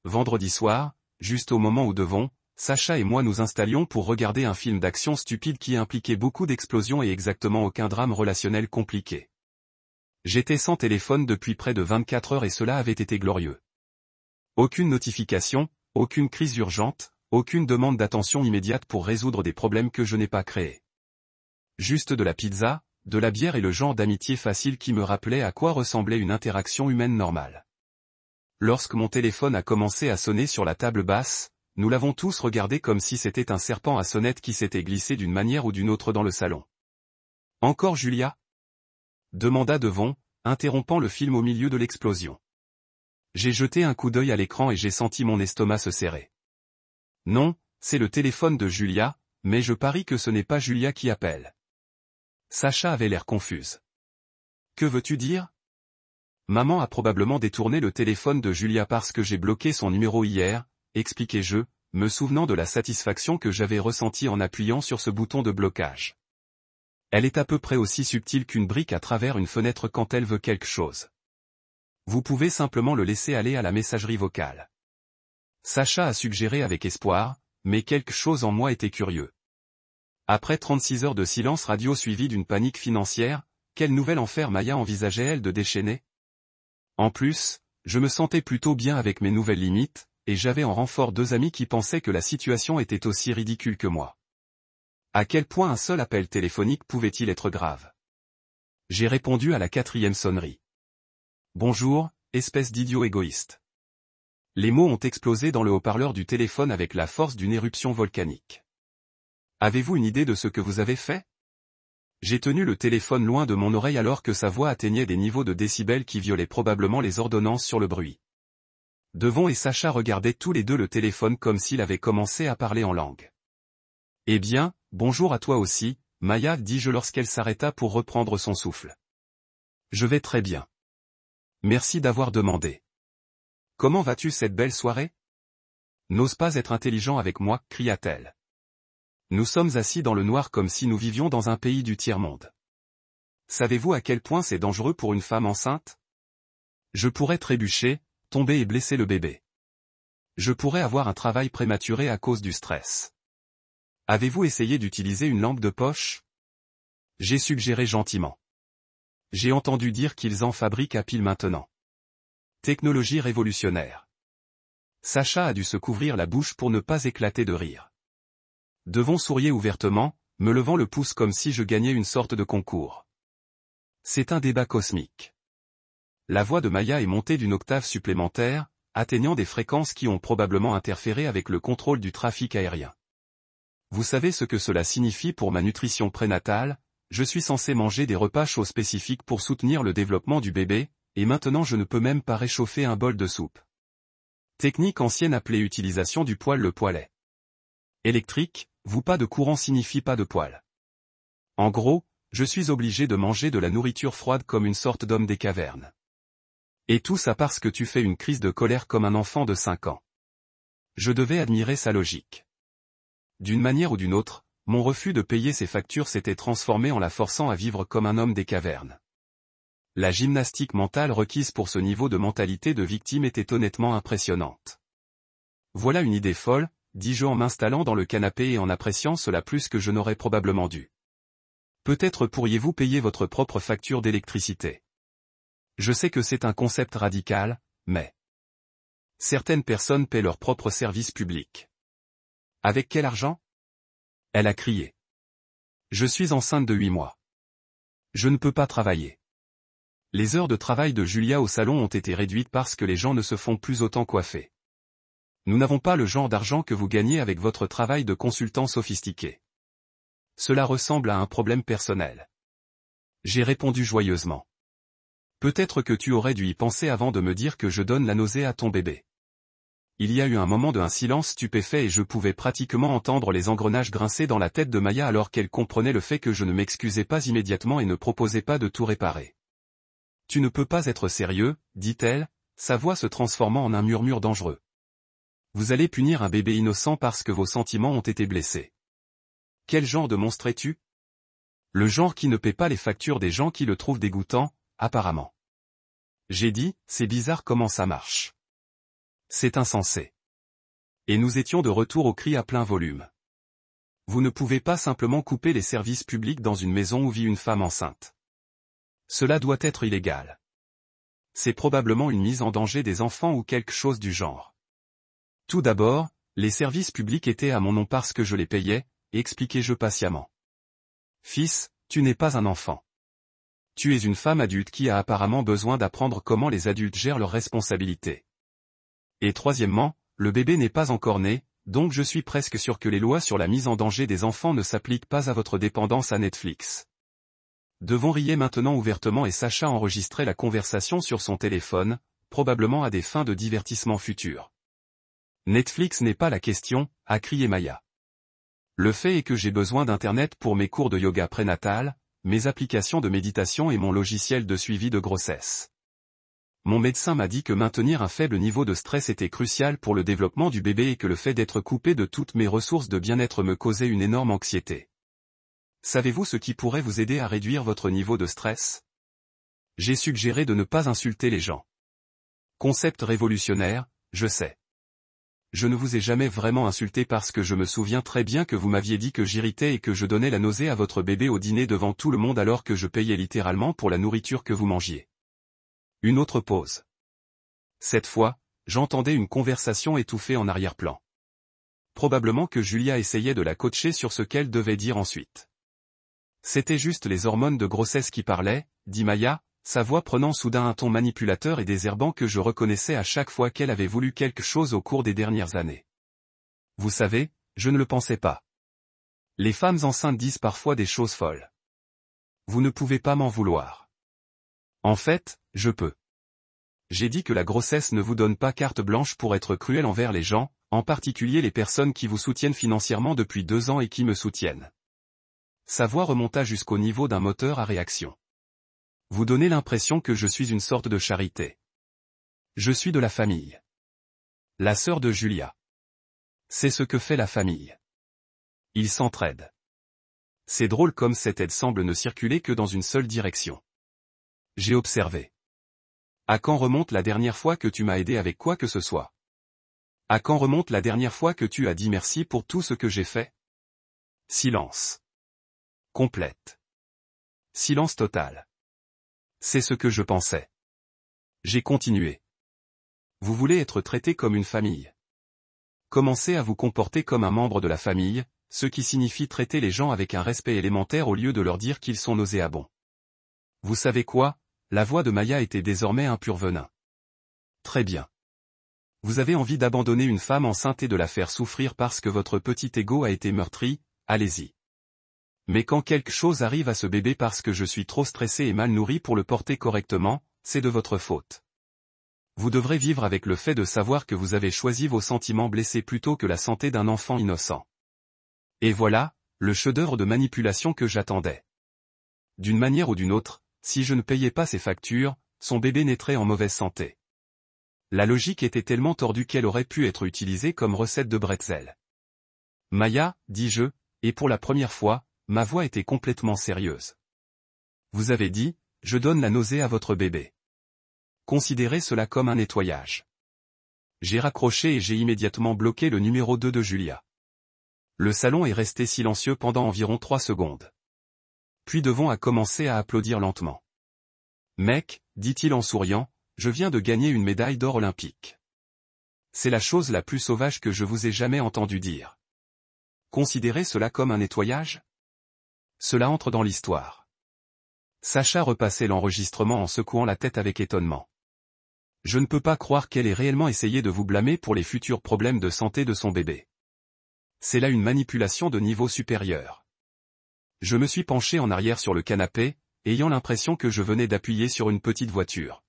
Vendredi soir, juste au moment où Devon, Sacha et moi nous installions pour regarder un film d'action stupide qui impliquait beaucoup d'explosions et exactement aucun drame relationnel compliqué. J'étais sans téléphone depuis près de 24 heures et cela avait été glorieux. Aucune notification, aucune crise urgente, aucune demande d'attention immédiate pour résoudre des problèmes que je n'ai pas créés. Juste de la pizza, de la bière et le genre d'amitié facile qui me rappelait à quoi ressemblait une interaction humaine normale. Lorsque mon téléphone a commencé à sonner sur la table basse, nous l'avons tous regardé comme si c'était un serpent à sonnette qui s'était glissé d'une manière ou d'une autre dans le salon. « Encore Julia ?» demanda Devon, interrompant le film au milieu de l'explosion. J'ai jeté un coup d'œil à l'écran et j'ai senti mon estomac se serrer. Non, c'est le téléphone de Julia, mais je parie que ce n'est pas Julia qui appelle. Sacha avait l'air confuse. Que veux-tu dire? Maman a probablement détourné le téléphone de Julia parce que j'ai bloqué son numéro hier, expliquai-je, me souvenant de la satisfaction que j'avais ressentie en appuyant sur ce bouton de blocage. Elle est à peu près aussi subtile qu'une brique à travers une fenêtre quand elle veut quelque chose. Vous pouvez simplement le laisser aller à la messagerie vocale. Sacha a suggéré avec espoir, mais quelque chose en moi était curieux. Après 36 heures de silence radio suivi d'une panique financière, quel nouvel enfer Maya envisageait-elle de déchaîner? En plus, je me sentais plutôt bien avec mes nouvelles limites, et j'avais en renfort 2 amis qui pensaient que la situation était aussi ridicule que moi. À quel point un seul appel téléphonique pouvait-il être grave? J'ai répondu à la 4e sonnerie. Bonjour, espèce d'idiot égoïste. Les mots ont explosé dans le haut-parleur du téléphone avec la force d'une éruption volcanique. Avez-vous une idée de ce que vous avez fait? J'ai tenu le téléphone loin de mon oreille alors que sa voix atteignait des niveaux de décibels qui violaient probablement les ordonnances sur le bruit. Devon et Sacha regardaient tous les deux le téléphone comme s'il avait commencé à parler en langue. Eh bien, bonjour à toi aussi, Maya, dis-je lorsqu'elle s'arrêta pour reprendre son souffle. Je vais très bien. Merci d'avoir demandé. Comment vas-tu cette belle soirée? N'ose pas être intelligent avec moi, cria-t-elle. Nous sommes assis dans le noir comme si nous vivions dans un pays du tiers-monde. Savez-vous à quel point c'est dangereux pour une femme enceinte? Je pourrais trébucher, tomber et blesser le bébé. Je pourrais avoir un travail prématuré à cause du stress. Avez-vous essayé d'utiliser une lampe de poche? J'ai suggéré gentiment. J'ai entendu dire qu'ils en fabriquent à pile maintenant. Technologie révolutionnaire. Sacha a dû se couvrir la bouche pour ne pas éclater de rire. Devon souriait ouvertement, me levant le pouce comme si je gagnais une sorte de concours. C'est un débat cosmique. La voix de Maya est montée d'une octave supplémentaire, atteignant des fréquences qui ont probablement interféré avec le contrôle du trafic aérien. Vous savez ce que cela signifie pour ma nutrition prénatale? Je suis censé manger des repas chauds spécifiques pour soutenir le développement du bébé, et maintenant je ne peux même pas réchauffer un bol de soupe. Technique ancienne appelée utilisation du poêle le poêlet. Électrique, vous pas de courant signifie pas de poêle. En gros, je suis obligé de manger de la nourriture froide comme une sorte d'homme des cavernes. Et tout ça parce que tu fais une crise de colère comme un enfant de 5 ans. Je devais admirer sa logique. D'une manière ou d'une autre, mon refus de payer ses factures s'était transformé en la forçant à vivre comme un homme des cavernes. La gymnastique mentale requise pour ce niveau de mentalité de victime était honnêtement impressionnante. Voilà une idée folle, dis-je en m'installant dans le canapé et en appréciant cela plus que je n'aurais probablement dû. Peut-être pourriez-vous payer votre propre facture d'électricité. Je sais que c'est un concept radical, mais certaines personnes paient leur propre service public. Avec quel argent? Elle a crié. Je suis enceinte de 8 mois. Je ne peux pas travailler. Les heures de travail de Julia au salon ont été réduites parce que les gens ne se font plus autant coiffer. Nous n'avons pas le genre d'argent que vous gagnez avec votre travail de consultant sophistiqué. Cela ressemble à un problème personnel. J'ai répondu joyeusement. Peut-être que tu aurais dû y penser avant de me dire que je donne la nausée à ton bébé. Il y a eu un moment d'un silence stupéfait et je pouvais pratiquement entendre les engrenages grincer dans la tête de Maya alors qu'elle comprenait le fait que je ne m'excusais pas immédiatement et ne proposais pas de tout réparer. Tu ne peux pas être sérieux, dit-elle, sa voix se transformant en un murmure dangereux. Vous allez punir un bébé innocent parce que vos sentiments ont été blessés. Quel genre de monstre es-tu? Le genre qui ne paie pas les factures des gens qui le trouvent dégoûtant, apparemment. J'ai dit, c'est bizarre comment ça marche. C'est insensé. Et nous étions de retour au cri à plein volume. Vous ne pouvez pas simplement couper les services publics dans une maison où vit une femme enceinte. Cela doit être illégal. C'est probablement une mise en danger des enfants ou quelque chose du genre. Tout d'abord, les services publics étaient à mon nom parce que je les payais, expliquai-je patiemment. Fils, tu n'es pas un enfant. tu es une femme adulte qui a apparemment besoin d'apprendre comment les adultes gèrent leurs responsabilités. Et troisièmement, le bébé n'est pas encore né, donc je suis presque sûr que les lois sur la mise en danger des enfants ne s'appliquent pas à votre dépendance à Netflix. Devon riait maintenant ouvertement et Sacha enregistrait la conversation sur son téléphone, probablement à des fins de divertissement futur. Netflix n'est pas la question, a crié Maya. Le fait est que j'ai besoin d'Internet pour mes cours de yoga prénatal, mes applications de méditation et mon logiciel de suivi de grossesse. Mon médecin m'a dit que maintenir un faible niveau de stress était crucial pour le développement du bébé et que le fait d'être coupé de toutes mes ressources de bien-être me causait une énorme anxiété. Savez-vous ce qui pourrait vous aider à réduire votre niveau de stress? J'ai suggéré de ne pas insulter les gens. Concept révolutionnaire, je sais. Je ne vous ai jamais vraiment insulté parce que je me souviens très bien que vous m'aviez dit que j'irritais et que je donnais la nausée à votre bébé au dîner devant tout le monde alors que je payais littéralement pour la nourriture que vous mangiez. Une autre pause. Cette fois, j'entendais une conversation étouffée en arrière-plan. Probablement que Julia essayait de la coacher sur ce qu'elle devait dire ensuite. C'était juste les hormones de grossesse qui parlaient, dit Maya, sa voix prenant soudain un ton manipulateur et désherbant que je reconnaissais à chaque fois qu'elle avait voulu quelque chose au cours des dernières années. Vous savez, je ne le pensais pas. Les femmes enceintes disent parfois des choses folles. Vous ne pouvez pas m'en vouloir. En fait, je peux. J'ai dit que la grossesse ne vous donne pas carte blanche pour être cruel envers les gens, en particulier les personnes qui vous soutiennent financièrement depuis 2 ans et qui me soutiennent. Sa voix remonta jusqu'au niveau d'un moteur à réaction. Vous donnez l'impression que je suis une sorte de charité. Je suis de la famille. La sœur de Julia. C'est ce que fait la famille. Ils s'entraident. C'est drôle comme cette aide semble ne circuler que dans une seule direction. J'ai observé. À quand remonte la dernière fois que tu m'as aidé avec quoi que ce soit? À quand remonte la dernière fois que tu as dit merci pour tout ce que j'ai fait? Silence. Complète. Silence total. C'est ce que je pensais. J'ai continué. Vous voulez être traité comme une famille. Commencez à vous comporter comme un membre de la famille, ce qui signifie traiter les gens avec un respect élémentaire au lieu de leur dire qu'ils sont nauséabonds. Vous savez quoi? La voix de Maya était désormais un pur venin. Très bien. Vous avez envie d'abandonner une femme enceinte et de la faire souffrir parce que votre petit ego a été meurtri, allez-y. Mais quand quelque chose arrive à ce bébé parce que je suis trop stressé et mal nourri pour le porter correctement, c'est de votre faute. Vous devrez vivre avec le fait de savoir que vous avez choisi vos sentiments blessés plutôt que la santé d'un enfant innocent. Et voilà, le chef-d'œuvre de manipulation que j'attendais. D'une manière ou d'une autre, si je ne payais pas ses factures, son bébé naîtrait en mauvaise santé. La logique était tellement tordue qu'elle aurait pu être utilisée comme recette de bretzel. Maya, dis-je, et pour la première fois, ma voix était complètement sérieuse. Vous avez dit, je donne la nausée à votre bébé. Considérez cela comme un nettoyage. J'ai raccroché et j'ai immédiatement bloqué le numéro 2 de Julia. Le salon est resté silencieux pendant environ 3 secondes. Puis Devon a commencé à applaudir lentement. Mec, dit-il en souriant, je viens de gagner une médaille d'or olympique. C'est la chose la plus sauvage que je vous ai jamais entendu dire. Considérez cela comme un nettoyage? Cela entre dans l'histoire. Sacha repassait l'enregistrement en secouant la tête avec étonnement. Je ne peux pas croire qu'elle ait réellement essayé de vous blâmer pour les futurs problèmes de santé de son bébé. C'est là une manipulation de niveau supérieur. Je me suis penché en arrière sur le canapé, ayant l'impression que je venais d'appuyer sur une petite voiture.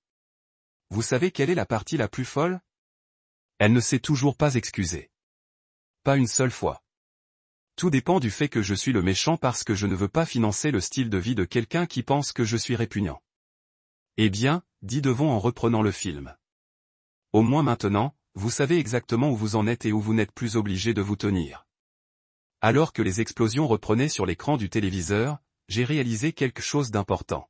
Vous savez quelle est la partie la plus folle? Elle ne s'est toujours pas excusée. Pas une seule fois. Tout dépend du fait que je suis le méchant parce que je ne veux pas financer le style de vie de quelqu'un qui pense que je suis répugnant. Eh bien, dit Devon en reprenant le film. Au moins maintenant, vous savez exactement où vous en êtes et où vous n'êtes plus obligé de vous tenir. Alors que les explosions reprenaient sur l'écran du téléviseur, j'ai réalisé quelque chose d'important.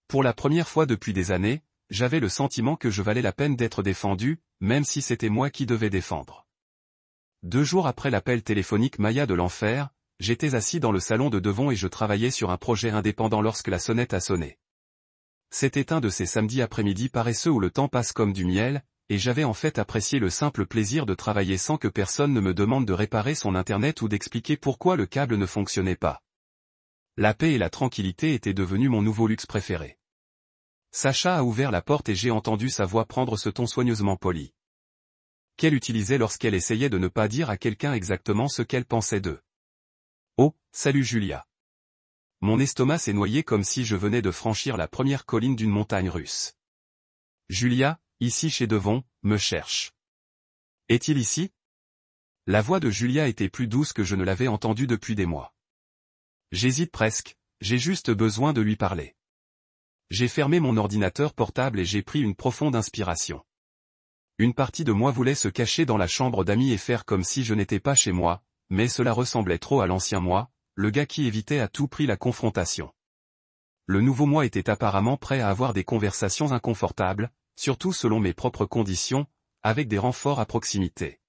Pour la première fois depuis des années, j'avais le sentiment que je valais la peine d'être défendu, même si c'était moi qui devais défendre. 2 jours après l'appel téléphonique Maya de l'enfer, j'étais assis dans le salon de Devon et je travaillais sur un projet indépendant lorsque la sonnette a sonné. C'était un de ces samedis après-midi paresseux où le temps passe comme du miel, et j'avais en fait apprécié le simple plaisir de travailler sans que personne ne me demande de réparer son internet ou d'expliquer pourquoi le câble ne fonctionnait pas. La paix et la tranquillité étaient devenus mon nouveau luxe préféré. Sacha a ouvert la porte et j'ai entendu sa voix prendre ce ton soigneusement poli qu'elle utilisait lorsqu'elle essayait de ne pas dire à quelqu'un exactement ce qu'elle pensait d'eux. Oh, salut Julia. Mon estomac s'est noyé comme si je venais de franchir la première colline d'une montagne russe. Julia, ici chez Devon, me cherche. Est-il ici? La voix de Julia était plus douce que je ne l'avais entendue depuis des mois. J'hésite presque, j'ai juste besoin de lui parler. J'ai fermé mon ordinateur portable et j'ai pris une profonde inspiration. Une partie de moi voulait se cacher dans la chambre d'amis et faire comme si je n'étais pas chez moi, mais cela ressemblait trop à l'ancien moi, le gars qui évitait à tout prix la confrontation. Le nouveau moi était apparemment prêt à avoir des conversations inconfortables, surtout selon mes propres conditions, avec des renforts à proximité.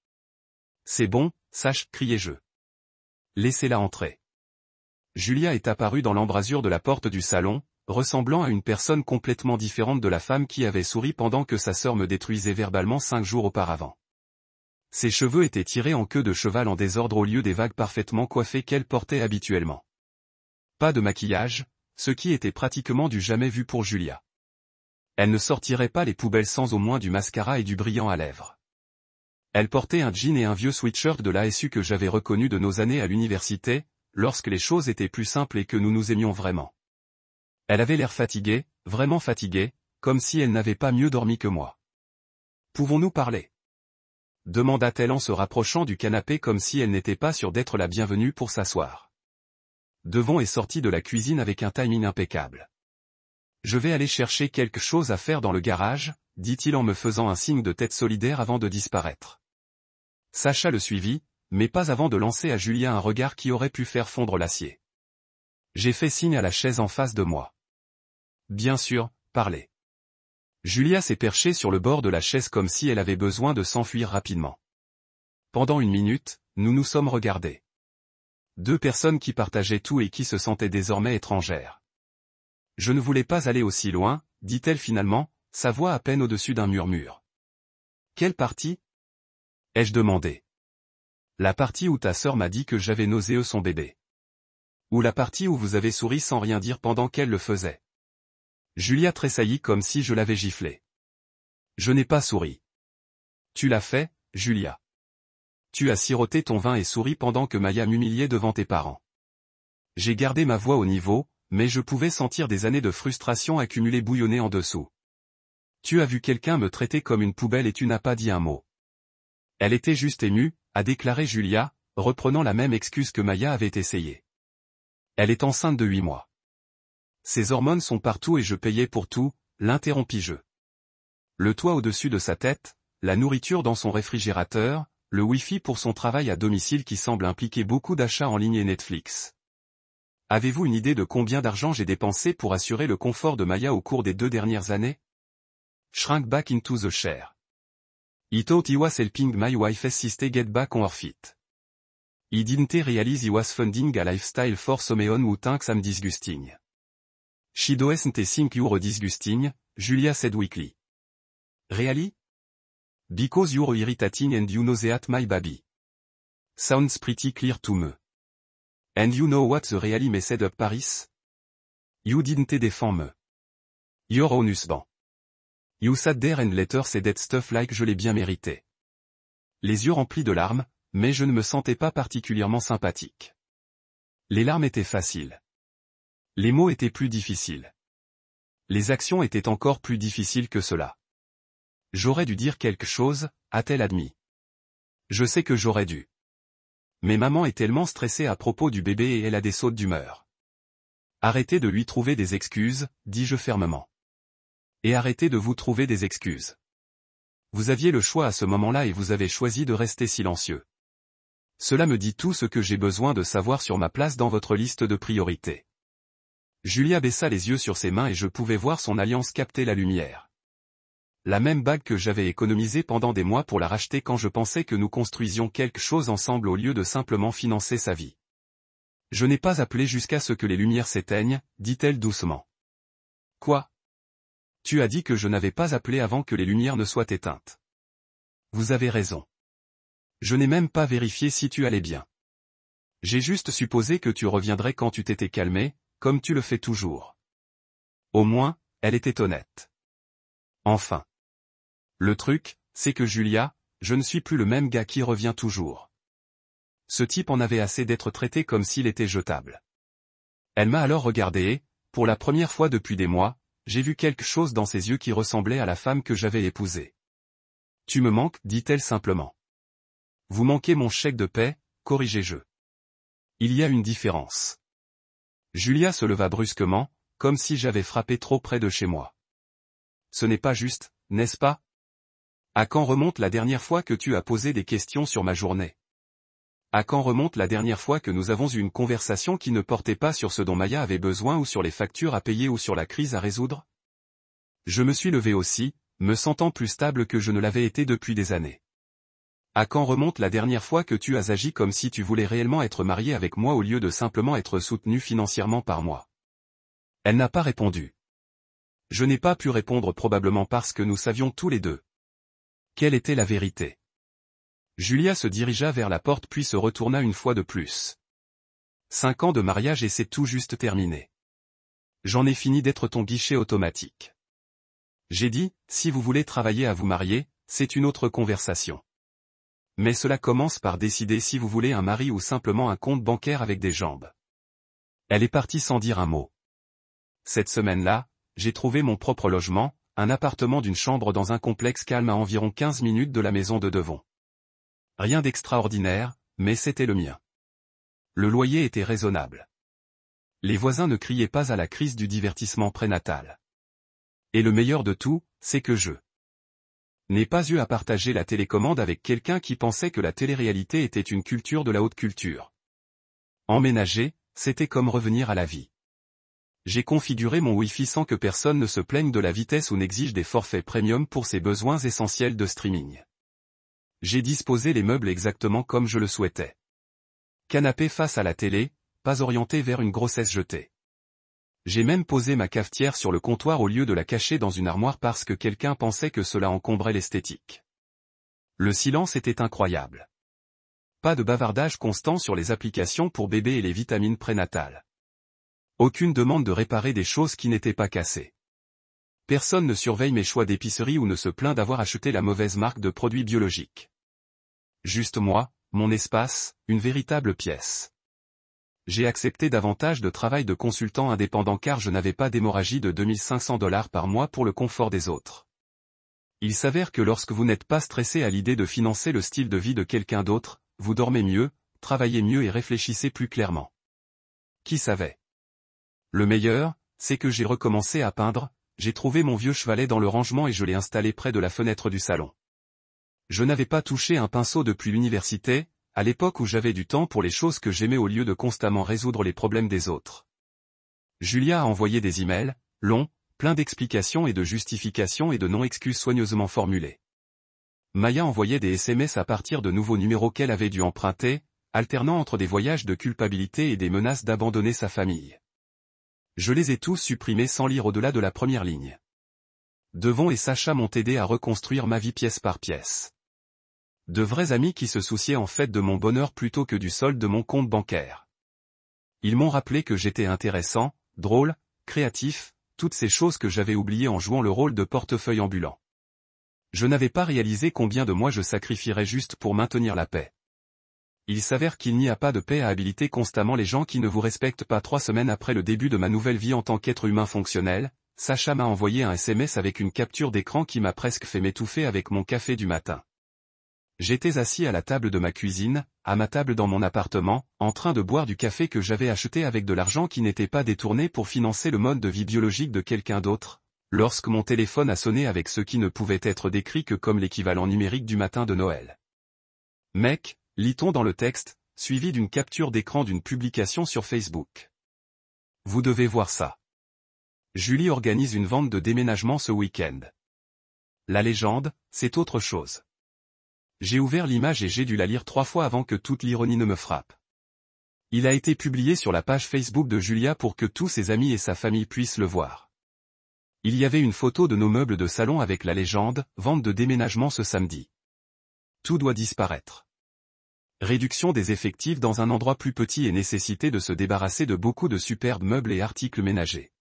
C'est bon, Sache, criai-je. Laissez-la entrer. Julia est apparue dans l'embrasure de la porte du salon, ressemblant à une personne complètement différente de la femme qui avait souri pendant que sa sœur me détruisait verbalement 5 jours auparavant. Ses cheveux étaient tirés en queue de cheval en désordre au lieu des vagues parfaitement coiffées qu'elle portait habituellement. Pas de maquillage, ce qui était pratiquement du jamais vu pour Julia. Elle ne sortirait pas les poubelles sans au moins du mascara et du brillant à lèvres. Elle portait un jean et un vieux sweatshirt de l'ASU que j'avais reconnu de nos années à l'université, lorsque les choses étaient plus simples et que nous nous aimions vraiment. Elle avait l'air fatiguée, vraiment fatiguée, comme si elle n'avait pas mieux dormi que moi. « Pouvons-nous parler ?» demanda-t-elle en se rapprochant du canapé comme si elle n'était pas sûre d'être la bienvenue pour s'asseoir. Devon est sorti de la cuisine avec un timing impeccable. « Je vais aller chercher quelque chose à faire dans le garage, dit-il en me faisant un signe de tête solidaire avant de disparaître. Sacha le suivit, mais pas avant de lancer à Julia un regard qui aurait pu faire fondre l'acier. J'ai fait signe à la chaise en face de moi. Bien sûr, parlez. Julia s'est perchée sur le bord de la chaise comme si elle avait besoin de s'enfuir rapidement. Pendant une minute, nous nous sommes regardés. Deux personnes qui partageaient tout et qui se sentaient désormais étrangères. Je ne voulais pas aller aussi loin, dit-elle finalement, sa voix à peine au-dessus d'un murmure. Quelle partie? Ai-je demandé. La partie où ta sœur m'a dit que j'avais nauséeux son bébé. Ou la partie où vous avez souri sans rien dire pendant qu'elle le faisait. Julia tressaillit comme si je l'avais giflé. Je n'ai pas souri. Tu l'as fait, Julia. Tu as siroté ton vin et souri pendant que Maya m'humiliait devant tes parents. J'ai gardé ma voix au niveau, mais je pouvais sentir des années de frustration accumulées bouillonner en dessous. Tu as vu quelqu'un me traiter comme une poubelle et tu n'as pas dit un mot. Elle était juste émue, a déclaré Julia, reprenant la même excuse que Maya avait essayé. Elle est enceinte de 8 mois. Ses hormones sont partout et je payais pour tout, l'interrompis-je. Le toit au-dessus de sa tête, la nourriture dans son réfrigérateur, le Wi-Fi pour son travail à domicile qui semble impliquer beaucoup d'achats en ligne et Netflix. Avez-vous une idée de combien d'argent j'ai dépensé pour assurer le confort de Maya au cours des 2 dernières années? Shrink back into the chair. I thought I was helping my wife sister get back on her feet. I didn't realize I was funding a lifestyle for someone who thinks I'm disgusting. She doesn't think you're disgusting, Julia said weakly. Really? Because you're irritating and you nauseate my baby. Sounds pretty clear to me. And you know what the really messed up Paris? You didn't defend me. Your own husband. You sat there and later said that stuff like je l'ai bien mérité. Les yeux remplis de larmes, mais je ne me sentais pas particulièrement sympathique. Les larmes étaient faciles. Les mots étaient plus difficiles. Les actions étaient encore plus difficiles que cela. J'aurais dû dire quelque chose, a-t-elle admis. Je sais que j'aurais dû. Mais maman est tellement stressée à propos du bébé et elle a des sautes d'humeur. Arrêtez de lui trouver des excuses, dis-je fermement. Et arrêtez de vous trouver des excuses. Vous aviez le choix à ce moment-là et vous avez choisi de rester silencieux. Cela me dit tout ce que j'ai besoin de savoir sur ma place dans votre liste de priorités. Julia baissa les yeux sur ses mains et je pouvais voir son alliance capter la lumière. La même bague que j'avais économisée pendant des mois pour la racheter quand je pensais que nous construisions quelque chose ensemble au lieu de simplement financer sa vie. Je n'ai pas appelé jusqu'à ce que les lumières s'éteignent, dit-elle doucement. Quoi? Tu as dit que je n'avais pas appelé avant que les lumières ne soient éteintes. Vous avez raison. Je n'ai même pas vérifié si tu allais bien. J'ai juste supposé que tu reviendrais quand tu t'étais calmé, comme tu le fais toujours. Au moins, elle était honnête. Enfin. Le truc, c'est que Julia, je ne suis plus le même gars qui revient toujours. Ce type en avait assez d'être traité comme s'il était jetable. Elle m'a alors regardé et, pour la première fois depuis des mois, j'ai vu quelque chose dans ses yeux qui ressemblait à la femme que j'avais épousée. Tu me manques, dit-elle simplement. Vous manquez mon chèque de paie, corrigez-je. Il y a une différence. Julia se leva brusquement, comme si j'avais frappé trop près de chez moi. Ce n'est pas juste, n'est-ce pas? À quand remonte la dernière fois que tu as posé des questions sur ma journée? À quand remonte la dernière fois que nous avons eu une conversation qui ne portait pas sur ce dont Maya avait besoin ou sur les factures à payer ou sur la crise à résoudre? Je me suis levé aussi, me sentant plus stable que je ne l'avais été depuis des années. À quand remonte la dernière fois que tu as agi comme si tu voulais réellement être marié avec moi au lieu de simplement être soutenu financièrement par moi? Elle n'a pas répondu. Je n'ai pas pu répondre probablement parce que nous savions tous les deux. Quelle était la vérité? Julia se dirigea vers la porte puis se retourna une fois de plus. 5 ans de mariage et c'est tout juste terminé. J'en ai fini d'être ton guichet automatique. J'ai dit, si vous voulez travailler à vous marier, c'est une autre conversation. Mais cela commence par décider si vous voulez un mari ou simplement un compte bancaire avec des jambes. Elle est partie sans dire un mot. Cette semaine-là, j'ai trouvé mon propre logement, un appartement d'une chambre dans un complexe calme à environ 15 minutes de la maison de Devon. Rien d'extraordinaire, mais c'était le mien. Le loyer était raisonnable. Les voisins ne criaient pas à la crise du divertissement prénatal. Et le meilleur de tout, c'est que je n'ai pas eu à partager la télécommande avec quelqu'un qui pensait que la télé-réalité était une culture de la haute culture. Emménager, c'était comme revenir à la vie. J'ai configuré mon Wi-Fi sans que personne ne se plaigne de la vitesse ou n'exige des forfaits premium pour ses besoins essentiels de streaming. J'ai disposé les meubles exactement comme je le souhaitais. Canapé face à la télé, pas orienté vers une grossesse jetée. J'ai même posé ma cafetière sur le comptoir au lieu de la cacher dans une armoire parce que quelqu'un pensait que cela encombrait l'esthétique. Le silence était incroyable. Pas de bavardage constant sur les applications pour bébé et les vitamines prénatales. Aucune demande de réparer des choses qui n'étaient pas cassées. Personne ne surveille mes choix d'épicerie ou ne se plaint d'avoir acheté la mauvaise marque de produits biologiques. Juste moi, mon espace, une véritable pièce. J'ai accepté davantage de travail de consultant indépendant car je n'avais pas d'hémorragie de $2500 par mois pour le confort des autres. Il s'avère que lorsque vous n'êtes pas stressé à l'idée de financer le style de vie de quelqu'un d'autre, vous dormez mieux, travaillez mieux et réfléchissez plus clairement. Qui savait? Le meilleur, c'est que j'ai recommencé à peindre, j'ai trouvé mon vieux chevalet dans le rangement et je l'ai installé près de la fenêtre du salon. Je n'avais pas touché un pinceau depuis l'université, à l'époque où j'avais du temps pour les choses que j'aimais au lieu de constamment résoudre les problèmes des autres. Julia a envoyé des emails, longs, pleins d'explications et de justifications et de non-excuses soigneusement formulées. Maya envoyait des SMS à partir de nouveaux numéros qu'elle avait dû emprunter, alternant entre des voyages de culpabilité et des menaces d'abandonner sa famille. Je les ai tous supprimés sans lire au-delà de la première ligne. Devon et Sacha m'ont aidé à reconstruire ma vie pièce par pièce. De vrais amis qui se souciaient en fait de mon bonheur plutôt que du solde de mon compte bancaire. Ils m'ont rappelé que j'étais intéressant, drôle, créatif, toutes ces choses que j'avais oubliées en jouant le rôle de portefeuille ambulant. Je n'avais pas réalisé combien de moi je sacrifierais juste pour maintenir la paix. Il s'avère qu'il n'y a pas de paix à habiliter constamment les gens qui ne vous respectent pas. 3 semaines après le début de ma nouvelle vie en tant qu'être humain fonctionnel, Sacha m'a envoyé un SMS avec une capture d'écran qui m'a presque fait m'étouffer avec mon café du matin. J'étais assis à la table de ma cuisine, à ma table dans mon appartement, en train de boire du café que j'avais acheté avec de l'argent qui n'était pas détourné pour financer le mode de vie biologique de quelqu'un d'autre, lorsque mon téléphone a sonné avec ce qui ne pouvait être décrit que comme l'équivalent numérique du matin de Noël. Mec, lit-on dans le texte, suivi d'une capture d'écran d'une publication sur Facebook. Vous devez voir ça. Julie organise une vente de déménagement ce week-end. La légende, c'est autre chose. J'ai ouvert l'image et j'ai dû la lire 3 fois avant que toute l'ironie ne me frappe. Il a été publié sur la page Facebook de Julia pour que tous ses amis et sa famille puissent le voir. Il y avait une photo de nos meubles de salon avec la légende « Vente de déménagement ce samedi ». Tout doit disparaître. Réduction des effectifs dans un endroit plus petit et nécessité de se débarrasser de beaucoup de superbes meubles et articles ménagers.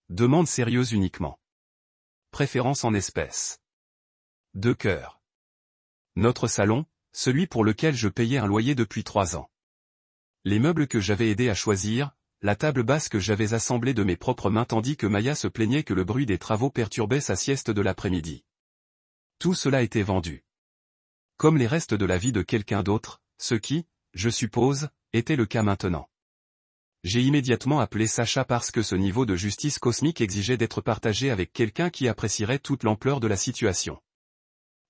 Demande sérieuse uniquement. Préférence en espèces. De cœur. Notre salon, celui pour lequel je payais un loyer depuis 3 ans. Les meubles que j'avais aidé à choisir, la table basse que j'avais assemblée de mes propres mains tandis que Maya se plaignait que le bruit des travaux perturbait sa sieste de l'après-midi. Tout cela était vendu. Comme les restes de la vie de quelqu'un d'autre, ce qui, je suppose, était le cas maintenant. J'ai immédiatement appelé Sacha parce que ce niveau de justice cosmique exigeait d'être partagé avec quelqu'un qui apprécierait toute l'ampleur de la situation.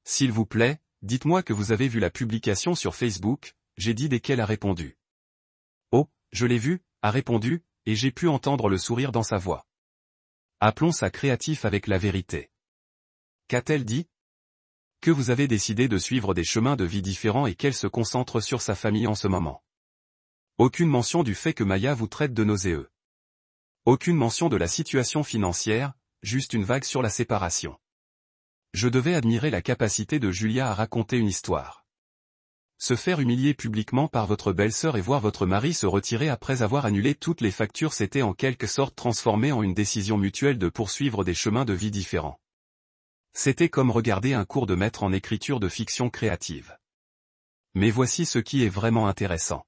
S'il vous plaît, dites-moi que vous avez vu la publication sur Facebook, j'ai dit dès qu'elle a répondu. Oh, je l'ai vu, a répondu, et j'ai pu entendre le sourire dans sa voix. Appelons ça créatif avec la vérité. Qu'a-t-elle dit? Que vous avez décidé de suivre des chemins de vie différents et qu'elle se concentre sur sa famille en ce moment. Aucune mention du fait que Maya vous traite de nauséeux. Aucune mention de la situation financière, juste une vague sur la séparation. Je devais admirer la capacité de Julia à raconter une histoire. Se faire humilier publiquement par votre belle-sœur et voir votre mari se retirer après avoir annulé toutes les factures s'était en quelque sorte transformé en une décision mutuelle de poursuivre des chemins de vie différents. C'était comme regarder un cours de maître en écriture de fiction créative. Mais voici ce qui est vraiment intéressant.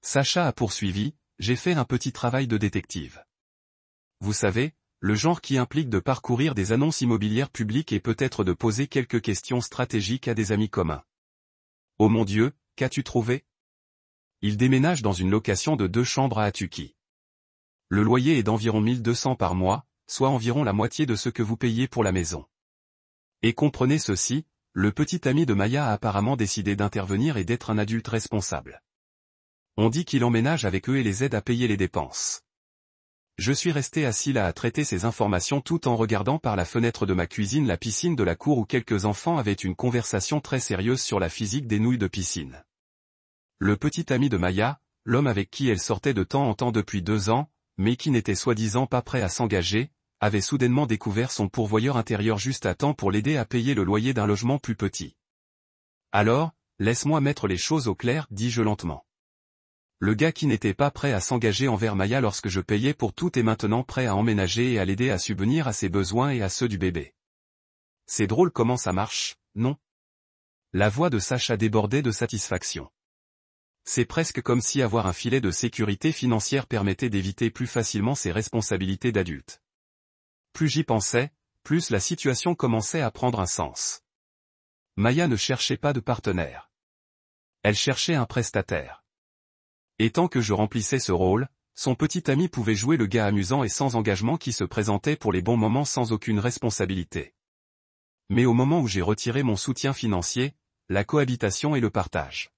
Sacha a poursuivi, j'ai fait un petit travail de détective. Vous savez, le genre qui implique de parcourir des annonces immobilières publiques et peut-être de poser quelques questions stratégiques à des amis communs. Oh mon Dieu, qu'as-tu trouvé? Il déménage dans une location de 2 chambres à Atuki. Le loyer est d'environ 1200 par mois, soit environ la moitié de ce que vous payez pour la maison. Et comprenez ceci, le petit ami de Maya a apparemment décidé d'intervenir et d'être un adulte responsable. On dit qu'il emménage avec eux et les aide à payer les dépenses. Je suis resté assis là à traiter ces informations tout en regardant par la fenêtre de ma cuisine la piscine de la cour où quelques enfants avaient une conversation très sérieuse sur la physique des nouilles de piscine. Le petit ami de Maya, l'homme avec qui elle sortait de temps en temps depuis 2 ans, mais qui n'était soi-disant pas prêt à s'engager, avait soudainement découvert son pourvoyeur intérieur juste à temps pour l'aider à payer le loyer d'un logement plus petit. Alors, laisse-moi mettre les choses au clair, dis-je lentement. Le gars qui n'était pas prêt à s'engager envers Maya lorsque je payais pour tout est maintenant prêt à emménager et à l'aider à subvenir à ses besoins et à ceux du bébé. C'est drôle comment ça marche, non? La voix de Sacha débordait de satisfaction. C'est presque comme si avoir un filet de sécurité financière permettait d'éviter plus facilement ses responsabilités d'adulte. Plus j'y pensais, plus la situation commençait à prendre un sens. Maya ne cherchait pas de partenaire. Elle cherchait un prestataire. Et tant que je remplissais ce rôle, son petit ami pouvait jouer le gars amusant et sans engagement qui se présentait pour les bons moments sans aucune responsabilité. Mais au moment où j'ai retiré mon soutien financier, la cohabitation et le partage.